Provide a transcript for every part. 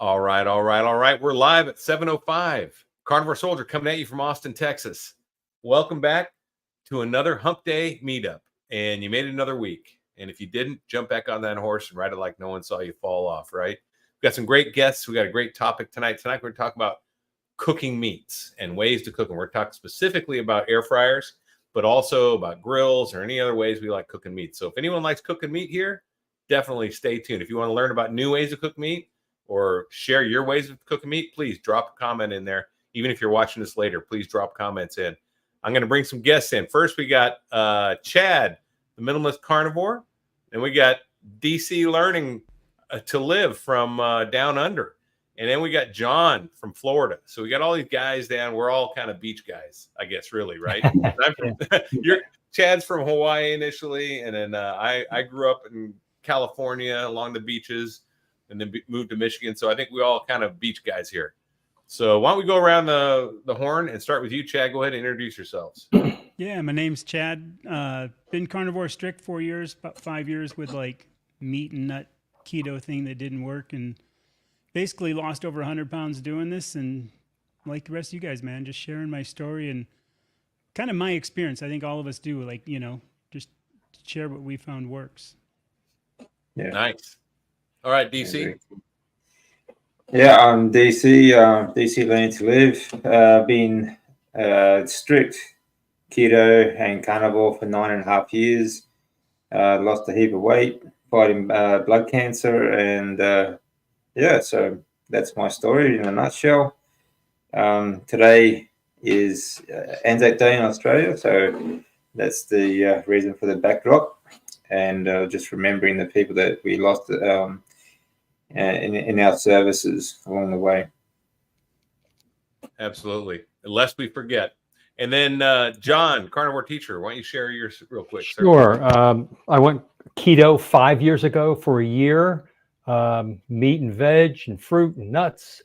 All right, all right, all right. We're live at 7:05. Carnivore Soldier coming at you from Austin, Texas. Welcome back to another Hump Day meetup. And you made it another week. And if you didn't, jump back on that horse and ride it like no one saw you fall off, right? We've got some great guests. We got a great topic tonight. Tonight, we're going to talk about cooking meats and ways to cook them. We're talking specifically about air fryers, but also about grills or any other ways we like cooking meat. So if anyone likes cooking meat here, definitely stay tuned. If you want to learn about new ways to cook meat or share your ways of cooking meat, please drop a comment in there. Even if you're watching this later, please drop comments in. I'm going to bring some guests in. First, we got Chad, the minimalist carnivore, and we got DC Learning to Live from down under. And then we got John from Florida. So we got all these guys down. We're all kind of beach guys, I guess, really, right? Chad's from Hawaii initially, and then I grew up in California along the beaches and then moved to Michigan. So I think we all kind of beach guys here. So why don't we go around the horn and start with you, Chad? Go ahead and introduce yourselves. Yeah, my name's Chad. Been carnivore strict 4 years, about 5 years with like meat and nut keto thing that didn't work, and basically lost over 100 pounds doing this. And like the rest of you guys, man, just sharing my story and kind of my experience. I think all of us do, like, you know, just share what we found works. Yeah. Nice. All right, DC. Yeah, I'm DC. DC Learning to Live. Been strict keto and carnivore for 9.5 years. Lost a heap of weight, fighting blood cancer, and yeah, so that's my story in a nutshell. Today is Anzac Day in Australia, so that's the reason for the backdrop, and just remembering the people that we lost in our services along the way. Absolutely. Lest we forget. And then John, carnivore teacher, why don't you share yours real quick? Sure. I went keto 5 years ago for a year, meat and veg and fruit and nuts,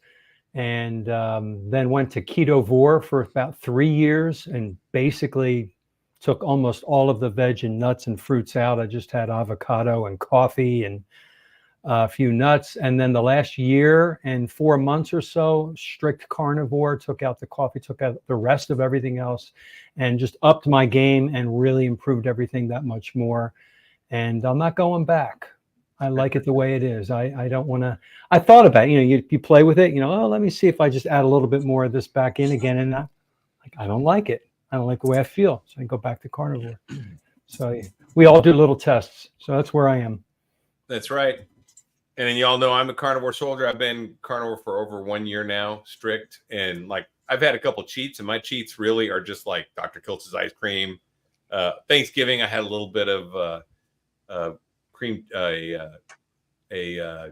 and then went to Ketovore for about 3 years and basically took almost all of the veg and nuts and fruits out. I just had avocado and coffee and a few nuts. And then the last year and 4 months or so, strict carnivore, took out the coffee, took out the rest of everything else, and just upped my game and really improved everything that much more. And I'm not going back. I like it the way it is. I don't want to. I thought about it. You know, you play with it. You know, oh, let me see if I just add a little bit more of this back in again. And I don't like it. I don't like the way I feel. So I go back to carnivore. So we all do little tests. So that's where I am. That's right. And then you all know I'm a carnivore soldier. I've been carnivore for over 1 year now, strict. And like I've had a couple cheats, and my cheats really are just like Dr. Kiltz's ice cream. Thanksgiving, I had a little bit of a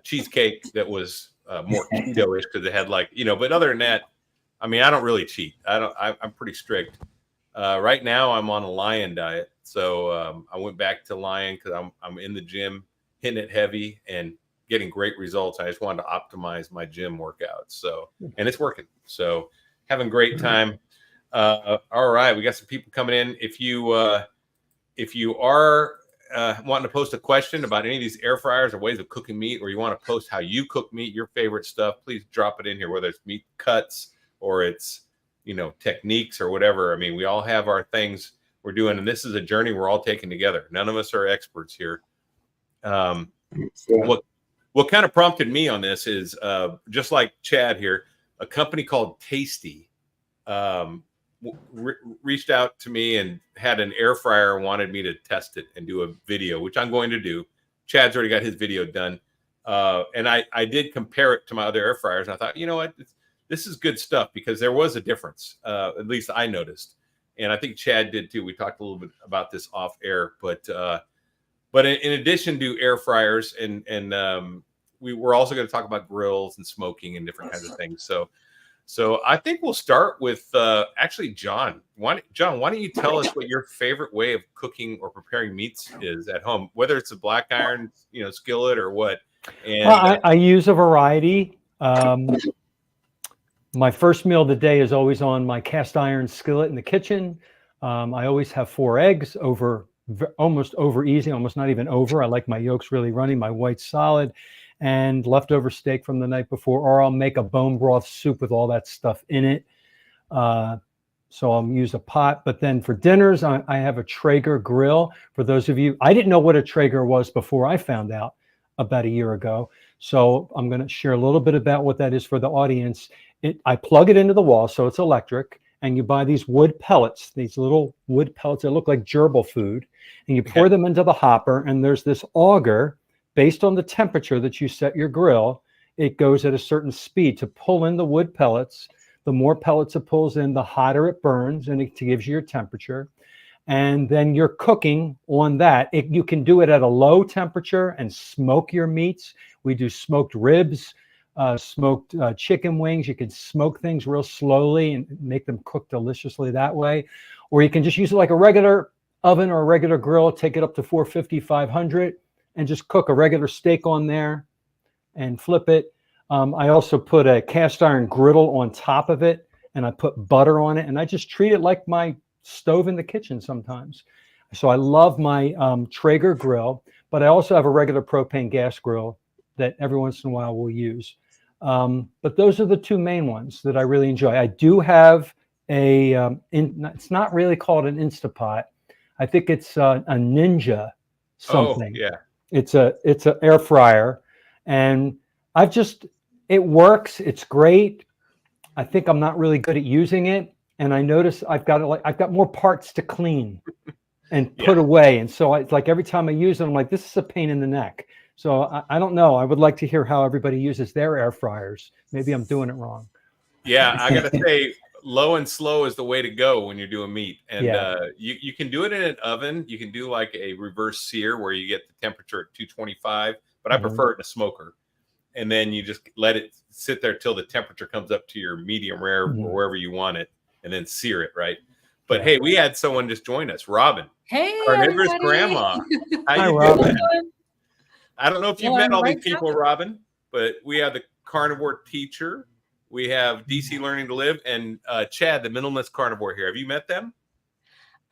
cheesecake that was more keto-ish because it had like, you know, but other than that, I mean, I don't really cheat. I'm pretty strict. Right now I'm on a Lion diet. So I went back to Lion because I'm in the gym, hitting it heavy and getting great results. I just wanted to optimize my gym workouts. So, and it's working. So having a great time. All right. We got some people coming in. If you are wanting to post a question about any of these air fryers or ways of cooking meat, or you want to post how you cook meat, your favorite stuff, please drop it in here, whether it's meat cuts or it's, you know, techniques or whatever. I mean, we all have our things we're doing, and this is a journey we're all taking together. None of us are experts here. What kind of prompted me on this is just like Chad here, a company called Tasty reached out to me and had an air fryer, wanted me to test it and do a video, which I'm going to do. Chad's already got his video done. And I did compare it to my other air fryers. And I thought, you know what, this is good stuff, because there was a difference. At least I noticed. And I think Chad did too. We talked a little bit about this off air, but in addition to air fryers and we were also going to talk about grills and smoking and different kinds of things. So I think we'll start with actually John. John, why don't you tell us what your favorite way of cooking or preparing meats is at home, whether it's a black iron, you know, skillet or what? And well, I use a variety. My first meal of the day is always on my cast iron skillet in the kitchen. I always have 4 eggs almost over easy, almost not even over. I like my yolks really runny, my whites solid. and leftover steak from the night before, or I'll make a bone broth soup with all that stuff in it. So I'll use a pot. But then for dinners, I have a Traeger grill. For those of you, I didn't know what a Traeger was before I found out about a year ago. So I'm going to share a little bit about what that is for the audience. I plug it into the wall, so it's electric, and you buy these wood pellets, these little wood pellets that look like gerbil food, and you pour them into the hopper, and there's this auger based on the temperature that you set your grill. It goes at a certain speed to pull in the wood pellets. The more pellets it pulls in, the hotter it burns, and it gives you your temperature. And then you're cooking on that. You can do it at a low temperature and smoke your meats. We do smoked ribs, smoked chicken wings. You can smoke things real slowly and make them cook deliciously that way. Or you can just use it like a regular oven or a regular grill, take it up to 450, 500, and just cook a regular steak on there and flip it. I also put a cast iron griddle on top of it, and I put butter on it, and I just treat it like my stove in the kitchen sometimes. So I love my Traeger grill, but I also have a regular propane gas grill that every once in a while we'll use. But those are the two main ones that I really enjoy. I do have it's not really called an Instapot. I think it's a Ninja something. Oh, yeah. It's an air fryer, and it works. It's great. I think I'm not really good at using it, and I notice I've got more parts to clean and put away, and so it's like every time I use it, I'm like, this is a pain in the neck. So I don't know. I would like to hear how everybody uses their air fryers. Maybe I'm doing it wrong. Yeah, I gotta say, low and slow is the way to go when you're doing meat. And you can do it in an oven. You can do like a reverse sear where you get the temperature at 225, but I prefer it in a smoker. And then you just let it sit there till the temperature comes up to your medium rare or wherever you want it, and then sear it, right? But hey, we had someone just join us, Robin. Hey, Carnivore's everybody. grandma. Hi, Robin. I don't know if you've met all these people, Robin, but we have the carnivore teacher. We have DC Learning to Live and Chad, the minimalist carnivore here. Have you met them?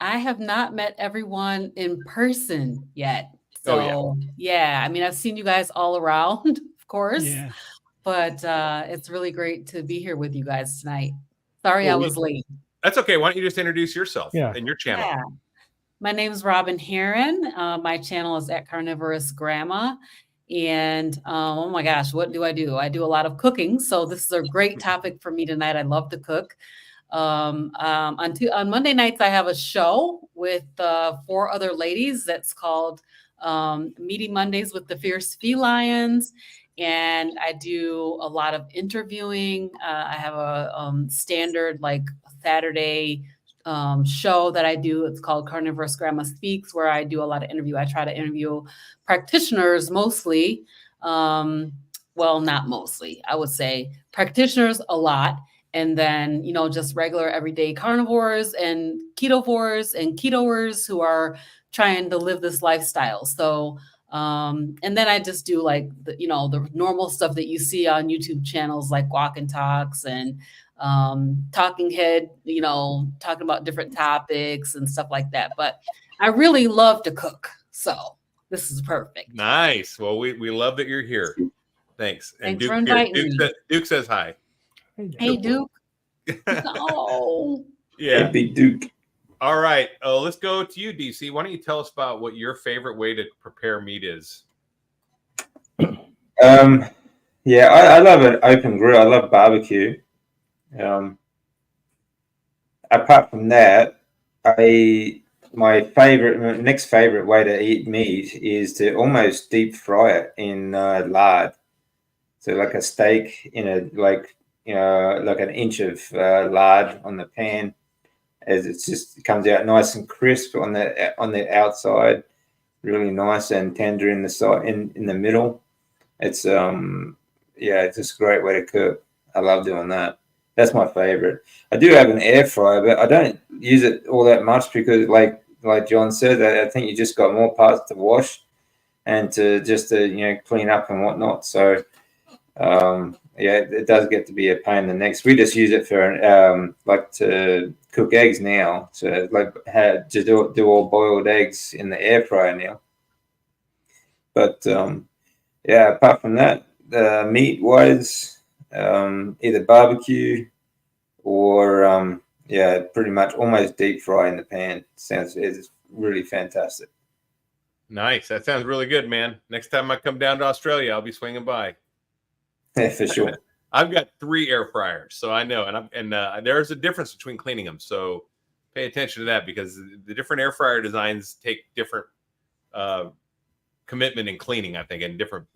I have not met everyone in person yet. So, yeah, I mean, I've seen you guys all around, of course. Yeah. But it's really great to be here with you guys tonight. Sorry I was late. That's okay. Why don't you just introduce yourself and your channel? Yeah. My name is Robin Heron. My channel is at Carnivorous Grandma. And oh my gosh, what do? I do a lot of cooking. So this is a great topic for me tonight. I love to cook. On Monday nights, I have a show with 4 other ladies that's called Meaty Mondays with the Fierce Felines. And I do a lot of interviewing. I have a standard like Saturday show that I do. It's called Carnivorous Grandma Speaks, where I do a lot of interview. I try to interview practitioners mostly. Well, not mostly, I would say practitioners a lot. And then, just regular everyday carnivores and ketovores and ketoers who are trying to live this lifestyle. So, and then I just do like the normal stuff that you see on YouTube channels like Walk and Talks and Talking Head, talking about different topics and stuff like that. But I really love to cook. So this is perfect. Nice. Well, we love that you're here. Thanks. And Thanks for inviting me. Duke says hi. Hey, Duke. Oh. Yeah. Hey, Big Duke. All right. Let's go to you, DC. Why don't you tell us about what your favorite way to prepare meat is? Yeah, I love an open grill. I love barbecue. Apart from that, my next favorite way to eat meat is to almost deep fry it in lard. So like a steak in like an inch of lard on the pan, as it comes out nice and crisp on the outside, really nice and tender in the side in the middle. It's it's just a great way to cook. I love doing that. That's my favorite. I do have an air fryer, but I don't use it all that much because, like John said, I think you just got more parts to wash and to clean up and whatnot. So it does get to be a pain in the neck. We just use it for to cook eggs now. So to do all boiled eggs in the air fryer now. But Yeah, apart from that, the meat wise, either barbecue or yeah, pretty much almost deep fry in the pan. It's really fantastic. Nice. That sounds really good, man. Next time I come down to Australia, I'll be swinging by. Yeah, for sure. I've got 3 air fryers, so I know, and there's a difference between cleaning them. So pay attention to that because the different air fryer designs take different commitment in cleaning, I think, and different,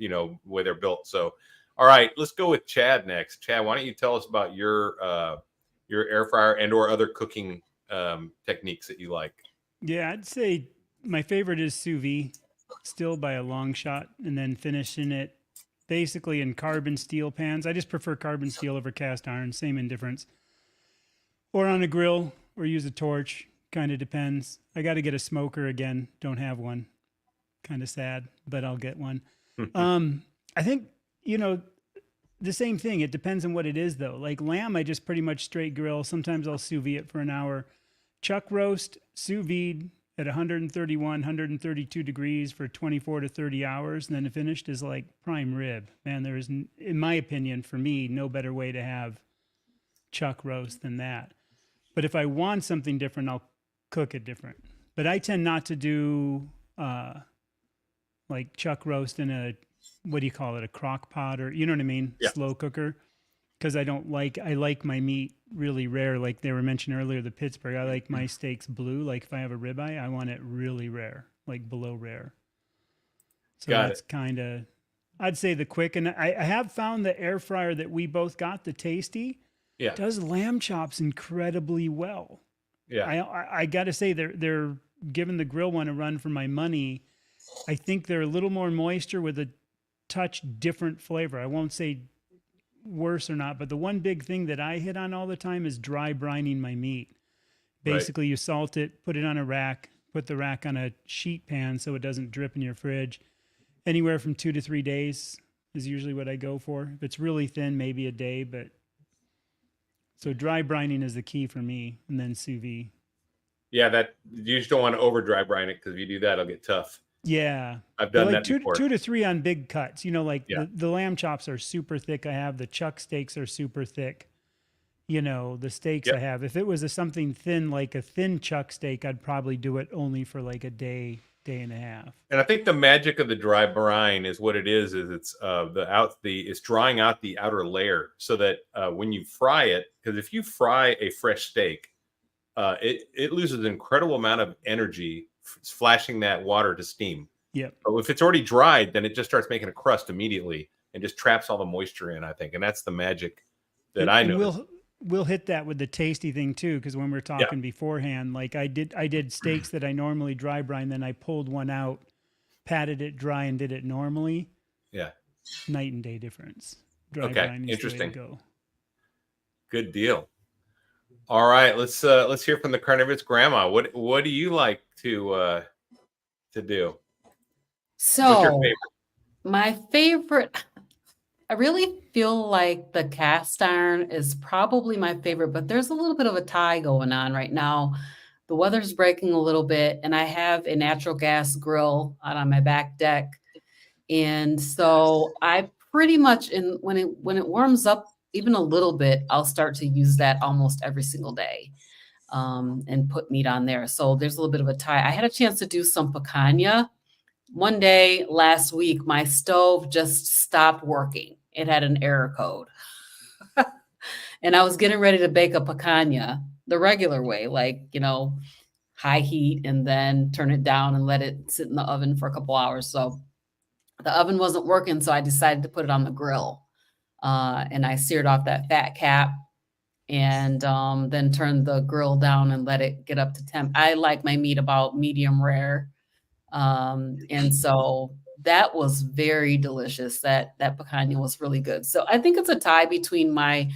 way they're built. So, all right, let's go with Chad next. Chad, why don't you tell us about your air fryer and or other cooking techniques that you like? Yeah, I'd say my favorite is sous vide, still by a long shot, and then finishing it basically in carbon steel pans. I just prefer carbon steel over cast iron, same indifference. Or on a grill, or use a torch, kind of depends. I got to get a smoker again, don't have one. Kind of sad, but I'll get one. I think, the same thing. It depends on what it is, though. Like lamb, I just pretty much straight grill. Sometimes I'll sous vide it for an hour. Chuck roast, sous vide at 131, 132 degrees for 24 to 30 hours. And then finished is like prime rib. Man, there is, in my opinion, for me, no better way to have chuck roast than that. But if I want something different, I'll cook it different. But I tend not to do like chuck roast in a, what do you call it, a crock pot, or you know what I mean? Yeah. Slow cooker. Because I like my meat really rare. Like they were mentioned earlier, the Pittsburgh, I like my steaks blue. Like if I have a ribeye, I want it really rare, like below rare. So that's kind of, I'd say the quick. And I have found the air fryer that we both got, the Tasty, does lamb chops incredibly well. Yeah. I got to say they're giving the grill one a run for my money. I think they're a little more moisture with a touch different flavor. I won't say worse or not, but the one big thing that I hit on all the time is dry brining my meat. Basically, you salt it, put it on a rack, put the rack on a sheet pan so it doesn't drip in your fridge. Anywhere from 2 to 3 days is usually what I go for. If it's really thin, maybe a day, but so dry brining is the key for me, and then sous vide. Yeah, that you just don't want to over dry brine it, because if you do that, it'll get tough. Yeah. I've done like that before. 2 to 3 on big cuts. The lamb chops are super thick. I have the chuck steaks are super thick. The steaks I have. If it was something thin, like a thin chuck steak, I'd probably do it only for like a day and a half. And I think the magic of the dry brine is what it is it's it's drying out the outer layer so that when you fry it, because if you fry a fresh steak, it loses an incredible amount of energy flashing that water to steam. Yeah. But if it's already dried, then it just starts making a crust immediately and just traps all the moisture in, I think. And that's the magic that I know. We'll hit that with the Tasty thing too, because when we were talking beforehand, like I did steaks that I normally dry brine, then I pulled one out, patted it dry, and did it normally. Yeah. Night and day difference. Dry brine is interesting. The way to go. Good deal. All right, let's hear from the Carnivore's grandma. What do you like to do? So what's your favorite? My favorite, I really feel like the cast iron is probably my favorite, but there's a little bit of a tie going on right now. The weather's breaking a little bit, and I have a natural gas grill out on my back deck. And so I pretty much, when it warms up even a little bit, I'll start to use that almost every single day, and put meat on there. So there's a little bit of a tie. I had a chance to do some picanha. One day last week, my stove just stopped working. It had an error code. And I was getting ready to bake a picanha the regular way, like, high heat, and then turn it down and let it sit in the oven for a couple hours. So the oven wasn't working, so I decided to put it on the grill. And I seared off that fat cap, and then turned the grill down and let it get up to temp. I like my meat about medium rare. And so that was very delicious. That picanha was really good. So I think it's a tie between my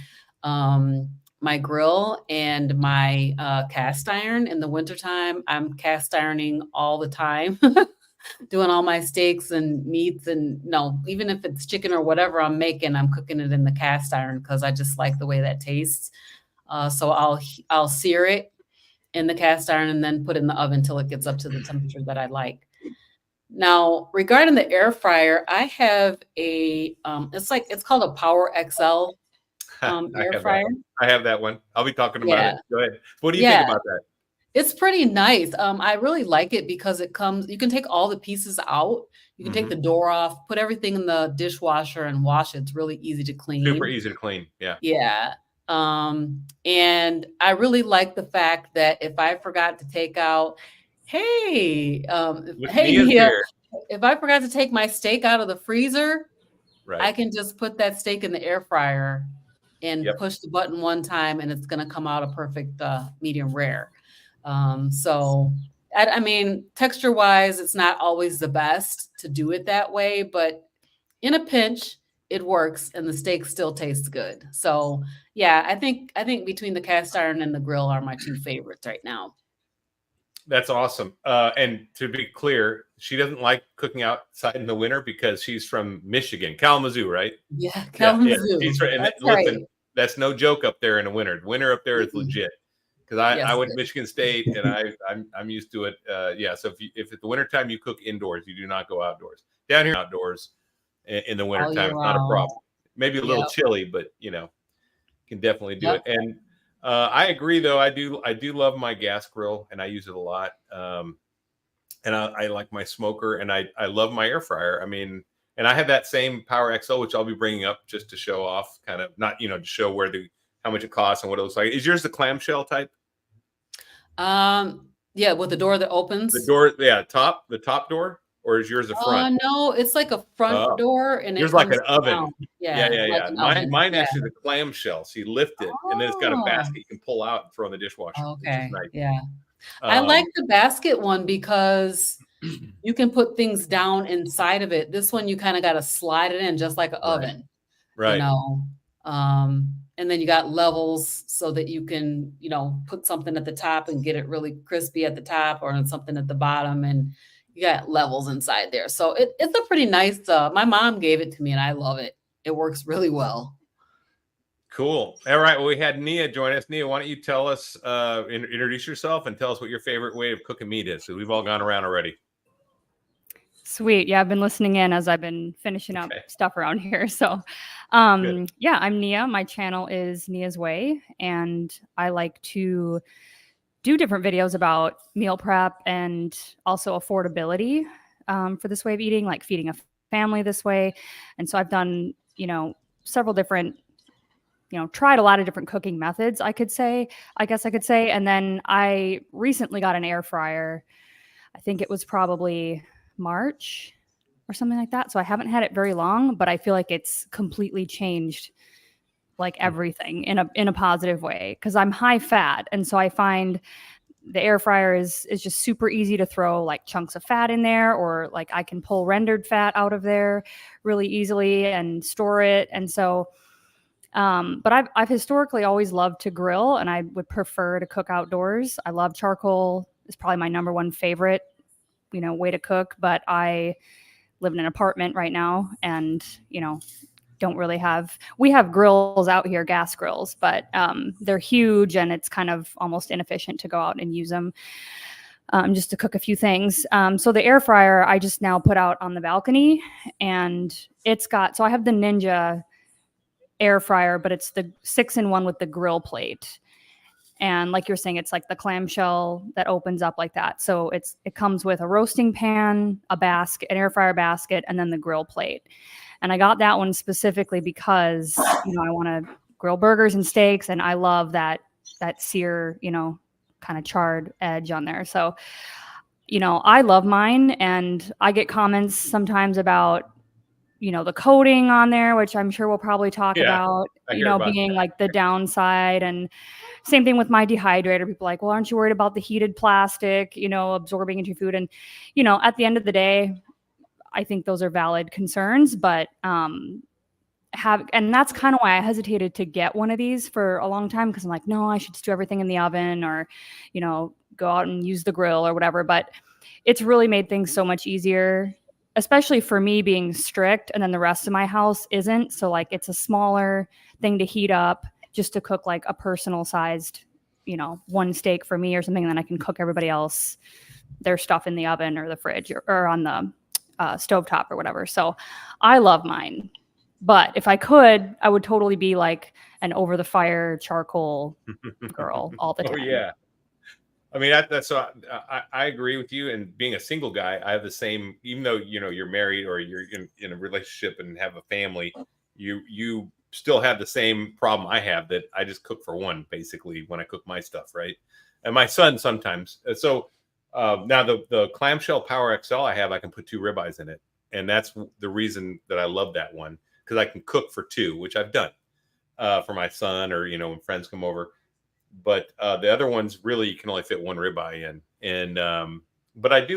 my grill and my cast iron. In the wintertime, I'm cast ironing all the time, doing all my steaks and meats, and even if it's chicken or whatever I'm making, I'm cooking it in the cast iron because I just like the way that tastes. So I'll sear it in the cast iron and then put it in the oven until it gets up to the temperature that I like. Now, regarding the air fryer, I have a it's called a Power XL I air have that fryer. one. I have that one. I'll be talking about it. Yeah. Go ahead. What do you think Yeah. about that? It's pretty nice. I really like it because you can take all the pieces out. You can take the door off, put everything in the dishwasher and wash it. It's really easy to clean. Super easy to clean. Yeah. Yeah. And I really like the fact that if I forgot to take out, hey, hey, Nia's Nia, here. if I forgot to take my steak out of the freezer, I Right. can just put that steak in the air fryer and Yep. push the button one time and it's going to come out a perfect medium rare. So I mean, texture wise, it's not always the best to do it that way, but in a pinch, it works and the steak still tastes good. So yeah, I think between the cast iron and the grill are my two favorites right now. That's awesome. And to be clear, she doesn't like cooking outside in the winter because she's from Michigan, Kalamazoo, right? Yeah, Kalamazoo. Yeah. She's right. And That's listen, right. that's no joke up there in the winter. Winter up there is legit. Because I Yes, went it to Michigan State and I'm used to it. Yeah. So if at the wintertime you cook indoors, you do not go outdoors. Down here outdoors in the all wintertime, year it's not a round. problem. Maybe a little Yep. chilly, but can definitely do Yep. it. And I agree, though. I do love my gas grill, and I use it a lot. And I like my smoker, and I love my air fryer. I mean, and I have that same Power XL, which I'll be bringing up just to show off, kind of not to show how much it costs and what it looks like. Is yours the clamshell type? Yeah, with the door that opens. The door, yeah, the top door, or is yours a front? No, it's like a front door, and yours it like comes an oven. down. Yeah. like an oven. Mine Yeah. actually the clamshell. So you lift it, and then it's got a Oh. basket you can pull out and throw in the dishwasher. Which is Okay. nice. Yeah. I like the basket one because you can put things down inside of it. This one you kind of got to slide it in just like an oven. Right. And then you got levels so that you can, put something at the top and get it really crispy at the top or something at the bottom. And you got levels inside there. So it's a pretty nice, my mom gave it to me and I love it. It works really well. Cool. All right. Well, we had Nia join us. Nia, why don't you tell us, introduce yourself and tell us what your favorite way of cooking meat is? So we've all gone around already. Sweet. Yeah, I've been listening in as I've been finishing up stuff around here. So, yeah, I'm Nia. My channel is Nia's Way, and I like to do different videos about meal prep and also affordability for this way of eating, like feeding a family this way. And so I've done, several different, tried a lot of different cooking methods, I guess I could say. And then I recently got an air fryer. I think it was probably March or something like that. So I haven't had it very long, but I feel like it's completely changed like everything in a positive way because I'm high fat. And so I find the air fryer is just super easy to throw like chunks of fat in there, or like I can pull rendered fat out of there really easily and store it. And so but I've historically always loved to grill, and I would prefer to cook outdoors. I love charcoal. It's probably my number one favorite way to cook, but I live in an apartment right now and, don't really we have grills out here, gas grills, but they're huge and it's kind of almost inefficient to go out and use them just to cook a few things. So the air fryer, I just now put out on the balcony, and so I have the Ninja air fryer, but it's the 6-in-1 with the grill plate. And like you're saying, it's like the clamshell that opens up like that. So it comes with a roasting pan, a basket, an air fryer basket, and then the grill plate. And I got that one specifically because, I want to grill burgers and steaks, and I love that sear, kind of charred edge on there. So, I love mine, and I get comments sometimes about, the coating on there, which I'm sure we'll probably talk about, being like the downside. And same thing with my dehydrator. People are like, well, aren't you worried about the heated plastic, absorbing into your food? And, at the end of the day, I think those are valid concerns, but and that's kind of why I hesitated to get one of these for a long time, because I'm like, no, I should just do everything in the oven or, go out and use the grill or whatever. But it's really made things so much easier, especially for me being strict, and then the rest of my house isn't. So like it's a smaller thing to heat up just to cook like a personal sized, one steak for me or something. And then I can cook everybody else their stuff in the oven or the fridge or on the stovetop or whatever. So I love mine. But if I could, I would totally be like an over the fire charcoal girl all the time. Oh yeah. I mean, that's I agree with you. And being a single guy, I have the same. Even though you're married or you're in a relationship and have a family, you still have the same problem I have, that I just cook for one basically when I cook my stuff, right? And my son sometimes. So now the clamshell Power XL I have, I can put 2 ribeyes in it, and that's the reason that I love that one, because I can cook for 2, which I've done for my son, or when friends come over. But the other ones, really, you can only fit 1 ribeye in. And but I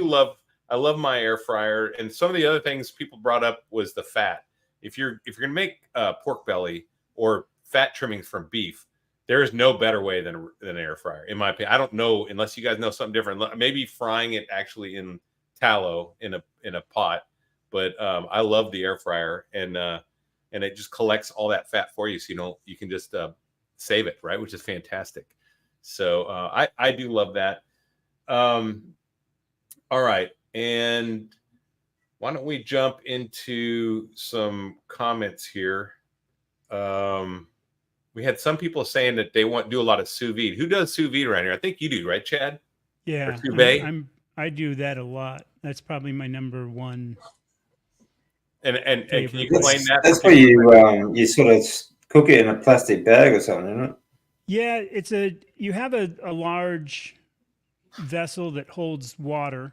love my air fryer. And some of the other things people brought up was the fat. If you're gonna make pork belly or fat trimmings from beef, there is no better way than an air fryer, in my opinion. I don't know, unless you guys know something different. Maybe frying it actually in tallow in a pot. But I love the air fryer, and it just collects all that fat for you, so you can just save it, right? Which is fantastic. So I do love that. All right, and why don't we jump into some comments here? We had some people saying that they do a lot of sous vide. Who does sous vide around here? I think you do, right, Chad? Yeah, Sous vide? I do that a lot. That's probably my number one. And can you favorite. explain that? That's where you sort of cook it in a plastic bag or something, isn't it? Yeah, you have a large vessel that holds water.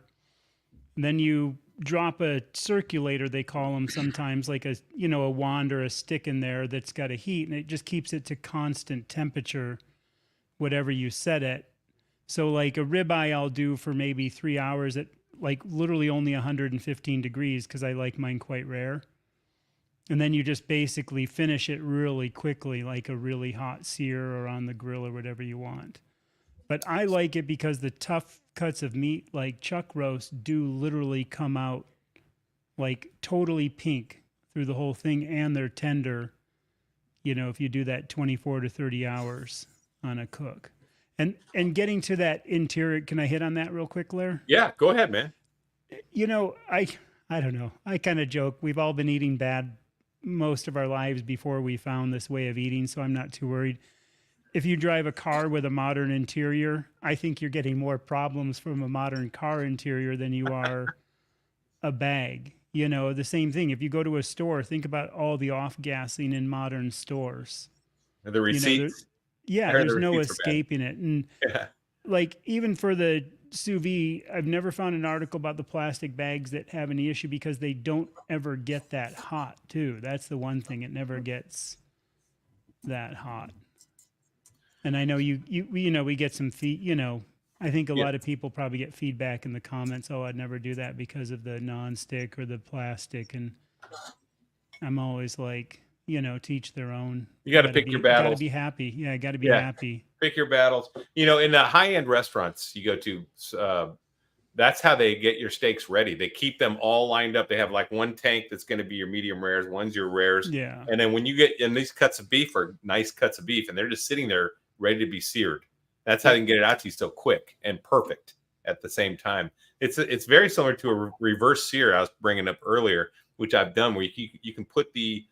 And then you drop a circulator, they call them sometimes, like a wand or a stick in there that's got a heat, and it just keeps it to constant temperature, whatever you set it. So like a ribeye I'll do for maybe 3 hours at like literally only 115 degrees, because I like mine quite rare. And then you just basically finish it really quickly, like a really hot sear or on the grill or whatever you want. But I like it because the tough cuts of meat, like chuck roast, do literally come out like totally pink through the whole thing, and they're tender, if you do that 24 to 30 hours on a cook. And getting to that interior, can I hit on that real quick, Lair? Yeah, go ahead, man. I don't know. I kind of joke. We've all been eating bad most of our lives before we found this way of eating, so I'm not too worried. If you drive a car with a modern interior, I think you're getting more problems from a modern car interior than you are a bag. The same thing. If you go to a store, think about all the off-gassing in modern stores. And the receipts. There's no escaping it. And Yeah. like even for the sous vide, I've never found an article about the plastic bags that have any issue, because they don't ever get that hot too. That's the one thing. It never gets that hot. And I know we get some I think a lot of people probably get feedback in the comments, "Oh, I'd never do that because of the non-stick or the plastic." And I'm always like, teach their own. You got to pick your battles. Got to be happy. Yeah, got to be happy. Pick your battles. In the high-end restaurants you go to, that's how they get your steaks ready. They keep them all lined up. They have like one tank that's going to be your medium rares, one's your rares. Yeah. And then when you get in, these cuts of beef are nice cuts of beef, and they're just sitting there ready to be seared. That's how they can get it out to you so quick and perfect at the same time. It's very similar to a reverse sear I was bringing up earlier, which I've done, where you can put the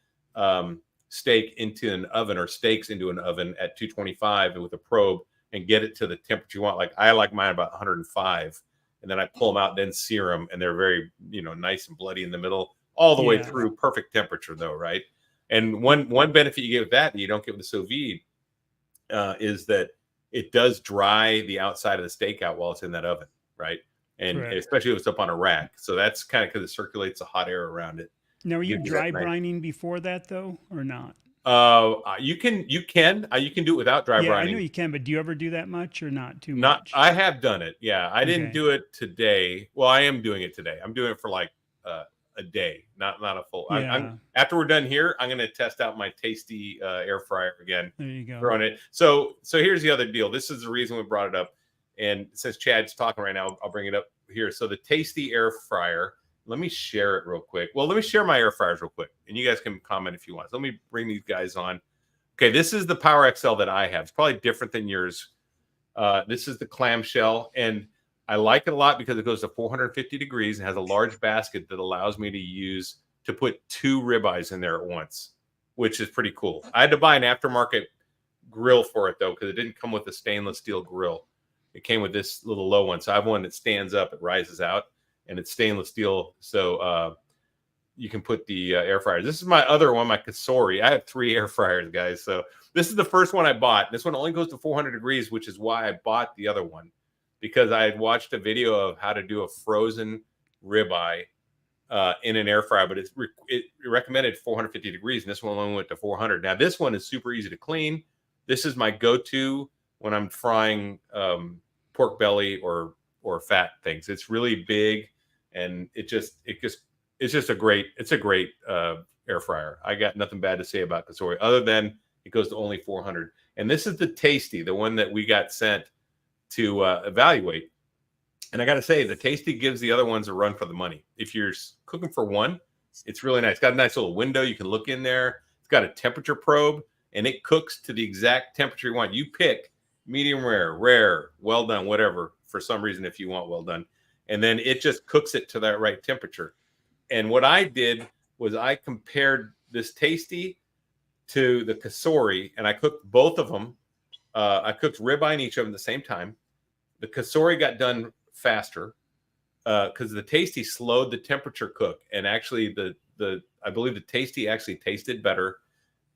steak into an oven, or steaks into an oven at 225 with a probe, and get it to the temperature you want. Like I like mine about 105, and then I pull them out, then sear them, and they're very nice and bloody in the middle, all the way through. Perfect temperature though, right? And one benefit you get with that you don't get with the sous vide is that it does dry the outside of the steak out while it's in that oven, right? And especially if it's up on a rack. So that's kind of because it circulates the hot air around it. Now, are you dry brining before that though, or not? You can do it without dry brining. Yeah, I know you can, but do you ever do that much or not too much? I have done it. Yeah, I didn't do it today. Well, I am doing it today. I'm doing it for like a day, not a full. Yeah. After we're done here, I'm going to test out my tasty air fryer again. There you go. Throwing it. So here's the other deal. This is the reason we brought it up. And since Chad's talking right now, I'll bring it up here. So the tasty air fryer. Let me share it real quick. Well, let me share my air fryers real quick, and you guys can comment if you want. So let me bring these guys on. Okay, this is the Power XL that I have. It's probably different than yours. This is the clamshell, and I like it a lot because it goes to 450 degrees and has a large basket that allows me to put 2 ribeyes in there at once, which is pretty cool. I had to buy an aftermarket grill for it though, because it didn't come with a stainless steel grill. It came with this little low one. So I have one that stands up, it rises out, and it's stainless steel. So you can put the air fryers. This is my other one, my Kasori. I have 3 air fryers, guys. So this is the first one I bought. This one only goes to 400 degrees, which is why I bought the other one, because I had watched a video of how to do a frozen ribeye in an air fryer, but it recommended 450 degrees, and this one only went to 400. Now this one is super easy to clean. This is my go-to when I'm frying pork belly or fat things. It's really big, and it's just a great air fryer. I got nothing bad to say about Kasori other than it goes to only 400. And this is the Tasty, the one that we got sent to evaluate. And I got to say, the Tasty gives the other ones a run for the money. If you're cooking for one, it's really nice. It's got a nice little window. You can look in there. It's got a temperature probe, and it cooks to the exact temperature you want. You pick medium rare, well done, whatever, for some reason, if you want well done. And then it just cooks it to that right temperature. And what I did was I compared this Tasty to the Kasori, and I cooked both of them. I cooked ribeye in each of them at the same time. The Kasori got done faster because the Tasty slowed the temperature cook, and actually I believe the Tasty actually tasted better.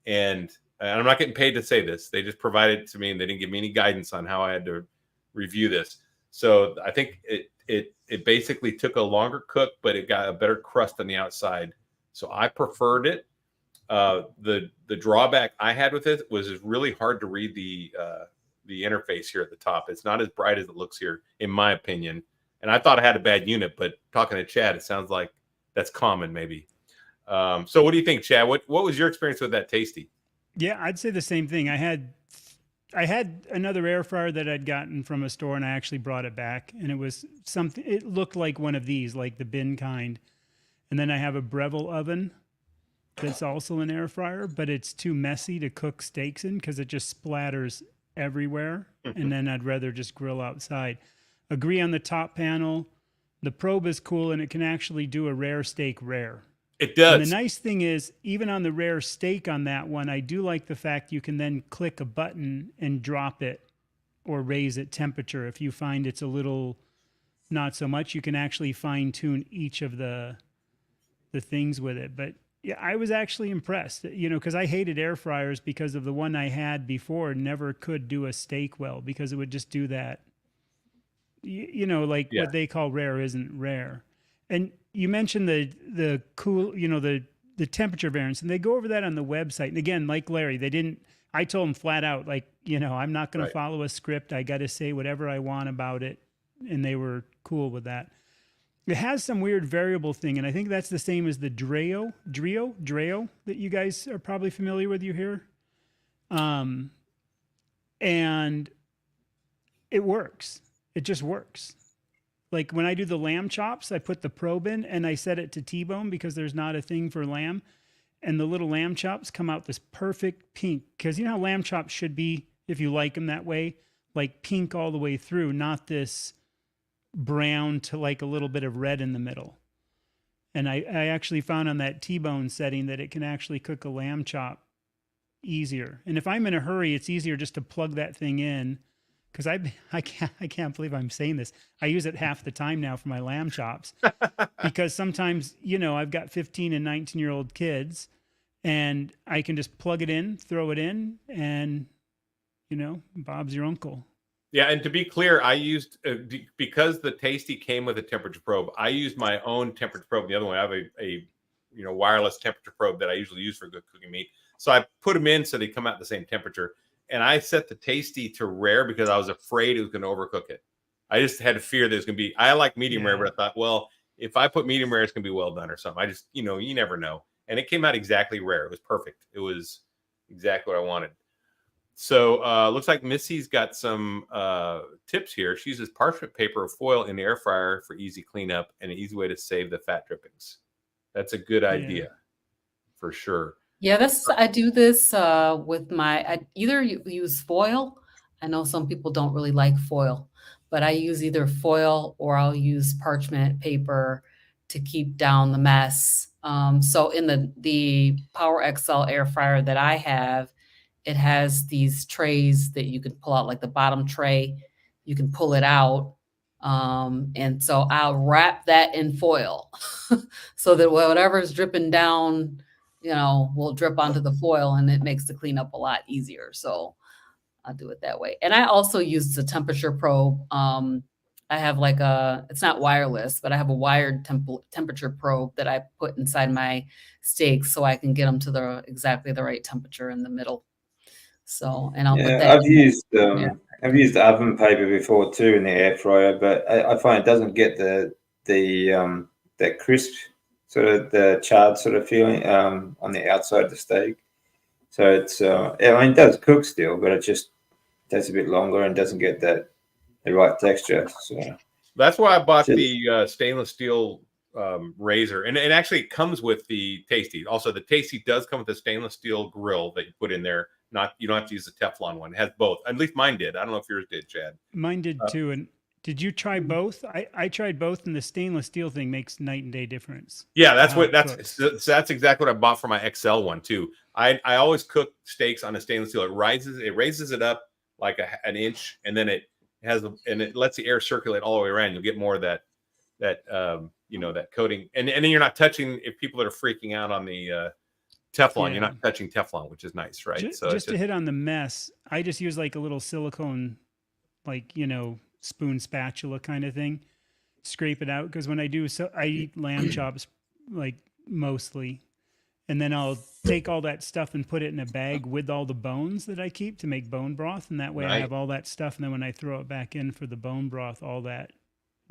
And I'm not getting paid to say this; they just provided it to me, and they didn't give me any guidance on how I had to review this. So I think it basically took a longer cook, but it got a better crust on the outside. So I preferred it. The drawback I had with it was it's really hard to read the interface here at the top. It's not as bright as it looks here, in my opinion. And I thought I had a bad unit, but talking to Chad, it sounds like that's common, maybe. So what do you think, Chad? What was your experience with that Tasty? Yeah, I'd say the same thing. I had another air fryer that I'd gotten from a store, and I actually brought it back, and it was something. It looked like one of these, like the bin kind. And then I have a Breville oven that's also an air fryer, but it's too messy to cook steaks in because it just splatters everywhere. And then I'd rather just grill outside. Agree on the top panel. The probe is cool, and it can actually do a rare steak rare. It does. And the nice thing is, even on the rare steak on that one, I do like the fact you can then click a button and drop it or raise it temperature. If you find it's a little not so much, you can actually fine tune each of the things with it. But yeah, I was actually impressed, because I hated air fryers because of the one I had before never could do a steak well because it would just do that. What they call rare isn't rare. And you mentioned the cool, the temperature variance, and they go over that on the website. And again, like Larry, I told them flat out, I'm not going to follow a script. I got to say whatever I want about it. And they were cool with that. It has some weird variable thing. And I think that's the same as the Dreo that you guys are probably familiar with here. And it works. It just works. Like when I do the lamb chops, I put the probe in and I set it to T-bone because there's not a thing for lamb. And the little lamb chops come out this perfect pink. Because you know how lamb chops should be, if you like them that way, like pink all the way through, not this brown to like a little bit of red in the middle. And I actually found on that T-bone setting that it can actually cook a lamb chop easier. And if I'm in a hurry, it's easier just to plug that thing in. Because I can't believe I'm saying this. I use it half the time now for my lamb chops because sometimes, I've got 15 and 19-year-old kids and I can just plug it in, throw it in, and, Bob's your uncle. Yeah, and to be clear, I used, because the Tasty came with a temperature probe, I used my own temperature probe. The other one, I have a wireless temperature probe that I usually use for good cooking meat. So I put them in so they come out the same temperature. And I set the Tasty to rare because I was afraid it was going to overcook it. I just had a fear that it was going to be, I like medium rare, but I thought, well, if I put medium rare, it's going to be well done or something. I just, you never know. And it came out exactly rare. It was perfect. It was exactly what I wanted. So looks like Missy's got some tips here. She uses parchment paper or foil in the air fryer for easy cleanup and an easy way to save the fat drippings. That's a good idea for sure. Yeah, I do this with I either use foil. I know some people don't really like foil, but I use either foil or I'll use parchment paper to keep down the mess. So in the Power XL air fryer that I have, it has these trays that you can pull out, like the bottom tray, you can pull it out. And so I'll wrap that in foil so that whatever's dripping down, will drip onto the foil, and it makes the cleanup a lot easier. So I'll do it that way. And I also use the temperature probe. I have it's not wireless, but I have a wired temperature probe that I put inside my steaks so I can get them to exactly the right temperature in the middle. So, and I'll put that. I've used oven paper before too in the air fryer, but I find it doesn't get that crisp sort of the charred sort of feeling on the outside of the steak. So it's it does cook still, but it just takes a bit longer and doesn't get the right texture. So that's why I bought the stainless steel razor, and it actually comes with the Tasty. Also, the Tasty does come with a stainless steel grill that you put in there. You don't have to use the Teflon one. It has both. At least mine did. I don't know if yours did, Chad. Mine did too. And did you try both? I tried both, and the stainless steel thing makes night and day difference. Yeah, that's exactly what I bought for my XL one too. I always cook steaks on a stainless steel. It raises it up like an inch, and then it lets the air circulate all the way around. You'll get more of that that coating, and then you're not touching. If people are freaking out on the Teflon, you're not touching Teflon, which is nice, right? Just to hit on the mess, I just use like a little silicone, spoon spatula kind of thing, scrape it out, because when I eat lamb chops mostly, and then I'll take all that stuff and put it in a bag with all the bones that I keep to make bone broth, and that way I have all that stuff, and then when I throw it back in for the bone broth, all that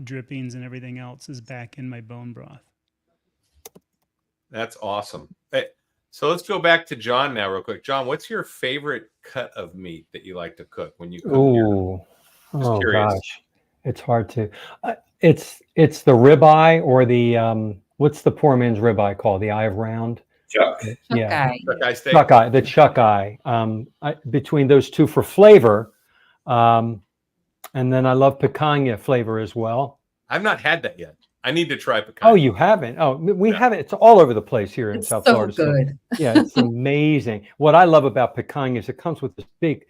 drippings and everything else is back in my bone broth. That's awesome. Hey, so let's go back to John now real quick. John, what's your favorite cut of meat that you like to cook when you cook? Oh gosh, it's hard to. It's the ribeye or the what's the poor man's ribeye called? The eye of round. Chuck. Yeah, chuck eye steak. Chuck eye, the chuck eye. Between those two for flavor, and then I love picanha flavor as well. I've not had that yet. I need to try picanha. Oh, you haven't? Oh, we have it. It's all over the place here in South Florida. So good. Yeah, it's amazing. What I love about picanha is it comes with this big,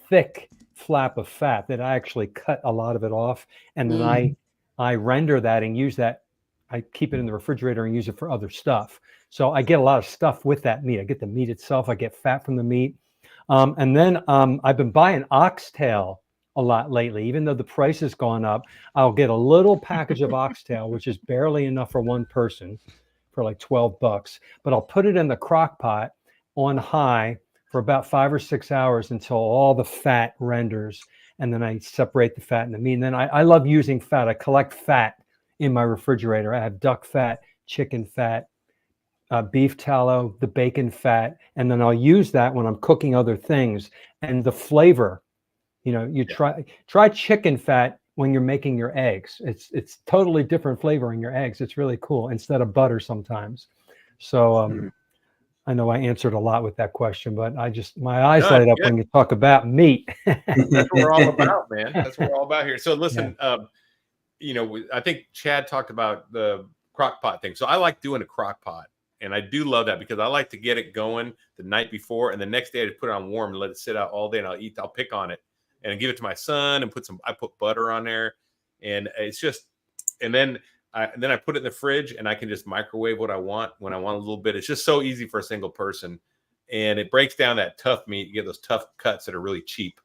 thick flap of fat that I actually cut a lot of it off, and then I render that and use that. I keep it in the refrigerator and use it for other stuff. So I get a lot of stuff with that meat. I get the meat itself. I get fat from the meat, and then I've been buying oxtail a lot lately. Even though the price has gone up, I'll get a little package of oxtail, which is barely enough for one person, for like $12. But I'll put it in the crock pot on high for about 5 or 6 hours until all the fat renders, and then I separate the fat and the meat. And then I love using fat. I collect fat in my refrigerator. I have duck fat, chicken fat, beef tallow, the bacon fat, and then I'll use that when I'm cooking other things. And the flavor, try chicken fat when you're making your eggs. It's totally different flavor in your eggs. It's really cool, instead of butter sometimes. So I know I answered a lot with that question, but my eyes light up when you talk about meat. That's what we're all about, man. That's what we're all about here. So listen, I think Chad talked about the crock pot thing. So I like doing a crock pot, and I do love that because I like to get it going the night before, and the next day I put it on warm and let it sit out all day, and I'll pick on it and give it to my son and I put butter on there, and it's just, and then I put it in the fridge, and I can just microwave what I want when I want a little bit. It's just so easy for a single person, and it breaks down that tough meat. You get those tough cuts that are really cheap,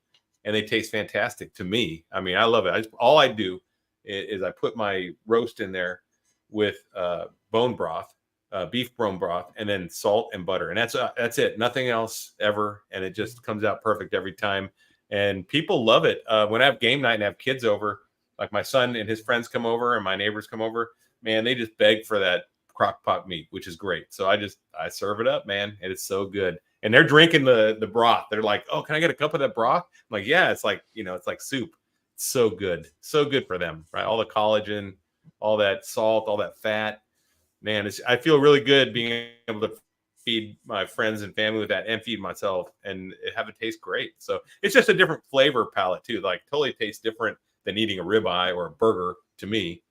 and they taste fantastic to me. I mean, I love it. All I do is I put my roast in there with bone broth, beef bone broth, and then salt and butter, and that's it. Nothing else ever, and it just comes out perfect every time. And people love it. When I have game night and have kids over, like my son and his friends come over and my neighbors come over, man, they just beg for that crock pot meat, which is great. So I serve it up, man, and it's so good. And they're drinking the broth. They're like, "Oh, can I get a cup of that broth?" I'm like, "Yeah, it's like, it's like soup." It's so good for them, right? All the collagen, all that salt, all that fat, man. I feel really good being able to feed my friends and family with that and feed myself and have it taste great. So it's just a different flavor palette too. Like totally tastes different than eating a ribeye or a burger to me.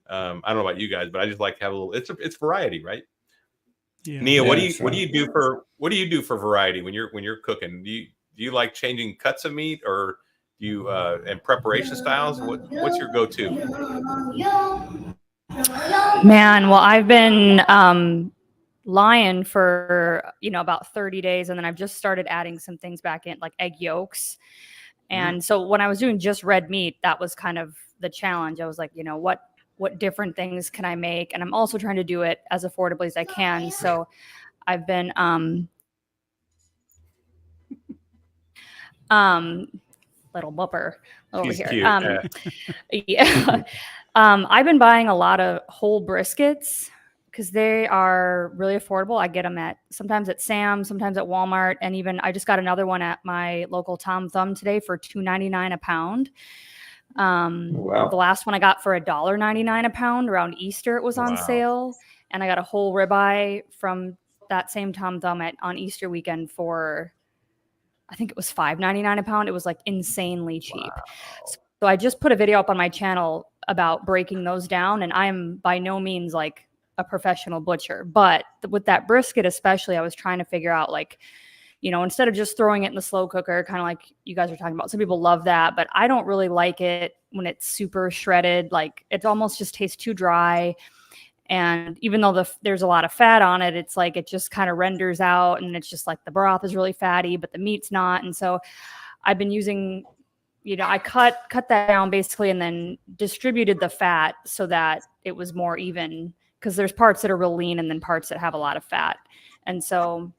I don't know about you guys, but I just like to have a little. It's variety, right? Yeah. Nia, what do that's you right. do for variety when you're cooking? Do you like changing cuts of meat, or do you and preparation styles? What's your go-to? Man, well, I've been lying for about 30 days, and then I've just started adding some things back in, like egg yolks. And so when I was doing just red meat, that was kind of the challenge. I was like, what different things can I make? And I'm also trying to do it as affordably as I can. So I've been little bupper over She's here. cute. Yeah. I've been buying a lot of whole briskets because they are really affordable. I get them sometimes at Sam's, sometimes at Walmart, and even I just got another one at my local Tom Thumb today for $2.99 a pound. Wow. The last one I got for $1.99 a pound around Easter. It was on Wow. sale, and I got a whole ribeye from that same Tom Thumb on Easter weekend for, I think it was $5.99 a pound. It was like insanely cheap. Wow. So I just put a video up on my channel about breaking those down, and I'm by no means like a professional butcher, but with that brisket especially, I was trying to figure out, like, instead of just throwing it in the slow cooker, kind of like you guys are talking about. Some people love that, but I don't really like it when it's super shredded. Like, it almost just tastes too dry. And even though there's a lot of fat on it, it's like it just kind of renders out, and it's just like the broth is really fatty, but the meat's not. And so I've been using, I cut that down basically, and then distributed the fat so that it was more even, because there's parts that are real lean and then parts that have a lot of fat. And so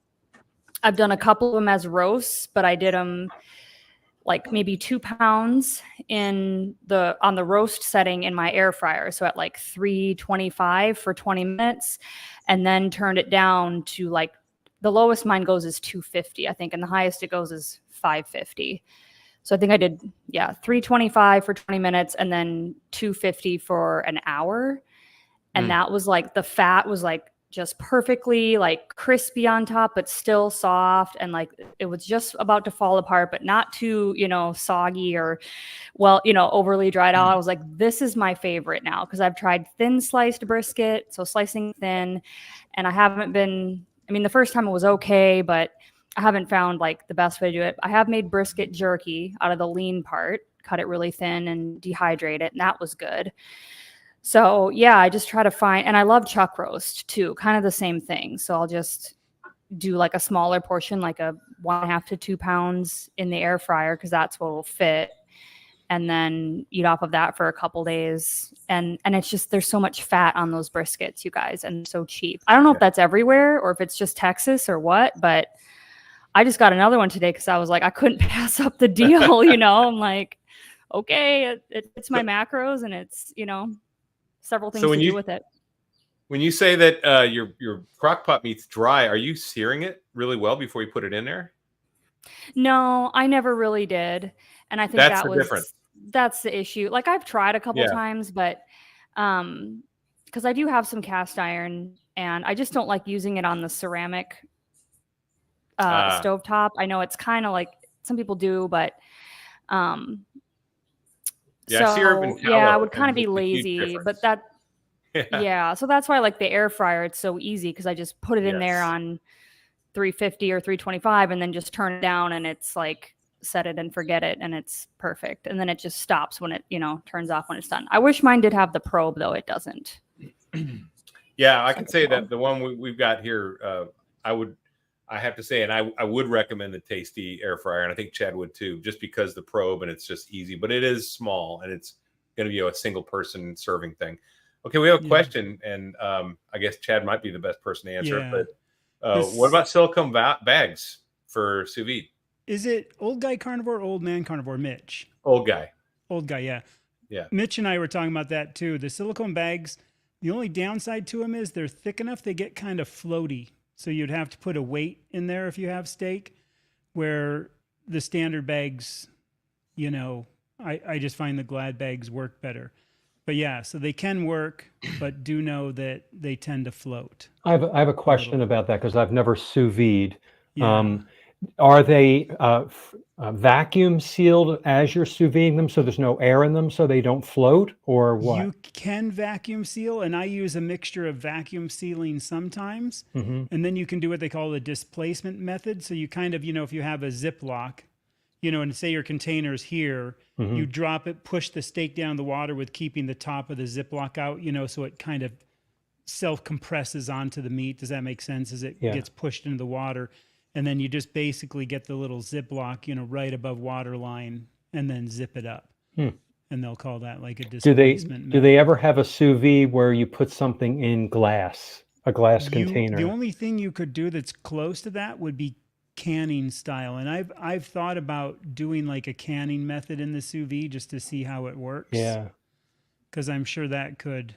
I've done a couple of them as roasts, but I did them like maybe 2 pounds on the roast setting in my air fryer. So at like 325 for 20 minutes, and then turned it down to, like, the lowest mine goes is 250, I think. And the highest it goes is 550. So I think I did, 325 for 20 minutes and then 250 for an hour. And that was like, the fat was like just perfectly like crispy on top, but still soft. And like, it was just about to fall apart, but not too, soggy or, overly dried out. I was like, this is my favorite now, because I've tried thin sliced brisket. So slicing thin, and I haven't been, the first time it was okay, but I haven't found like the best way to do it. I have made brisket jerky out of the lean part, cut it really thin and dehydrate it, and that was good. So yeah, I just try to find, and I love chuck roast too, kind of the same thing. So I'll just do like a smaller portion, like a 1.5 to 2 pounds in the air fryer, because that's what will fit, and then eat off of that for a couple days. And it's just, there's so much fat on those briskets, you guys, and so cheap. I don't know if that's everywhere or if it's just Texas or what, but I just got another one today because I was like, I couldn't pass up the deal. I'm like, okay, it's my macros, and it's, several things to do with it. When you say that your crock pot meat's dry, are you searing it really well before you put it in there? No, I never really did. And I think that's the issue. Like, I've tried a couple times, but because I do have some cast iron, and I just don't like using it on the ceramic stovetop. I know it's kind of like some people do, but I would kind of be lazy, but so that's why I like the air fryer. It's so easy because I just put it in there on 350 or 325 and then just turn it down, and it's like set it and forget it, and it's perfect. And then it just stops when it, turns off when it's done. I wish mine did have the probe, though. It doesn't. Yeah, I can say that the one we've got here, I have to say, and I would recommend the Tasty air fryer, and I think Chad would too, just because the probe, and it's just easy, but it is small, and it's going to be a single person serving thing. Okay, we have a question, and I guess Chad might be the best person to answer it, but what about silicone bags for sous vide? Is it old guy carnivore, old man carnivore, Mitch? Old guy. Old guy, yeah. Yeah. Mitch and I were talking about that too. The silicone bags, the only downside to them is they're thick enough, they get kind of floaty. So you'd have to put a weight in there if you have steak, where the standard bags, I just find the Glad bags work better. But yeah, so they can work, but do know that they tend to float. I have a question about that, because I've never sous vide. Yeah. Are they vacuum sealed as you're sous videing them, so there's no air in them, so they don't float, or what? You can vacuum seal, and I use a mixture of vacuum sealing sometimes, Mm-hmm. and then you can do what they call the displacement method. So you kind of, if you have a Ziploc, and say your container's here, Mm-hmm. you drop it, push the steak down the water with keeping the top of the Ziploc out, so it kind of self-compresses onto the meat. Does that make sense? As it Yeah. gets pushed into the water, and then you just basically get the little Ziploc, right above water line, and then zip it up. And they'll call that like a displacement method. Do they ever have a sous vide where you put something in glass, a glass container? The only thing you could do that's close to that would be canning style. And I've thought about doing like a canning method in the sous vide just to see how it works. Yeah. Because I'm sure that could,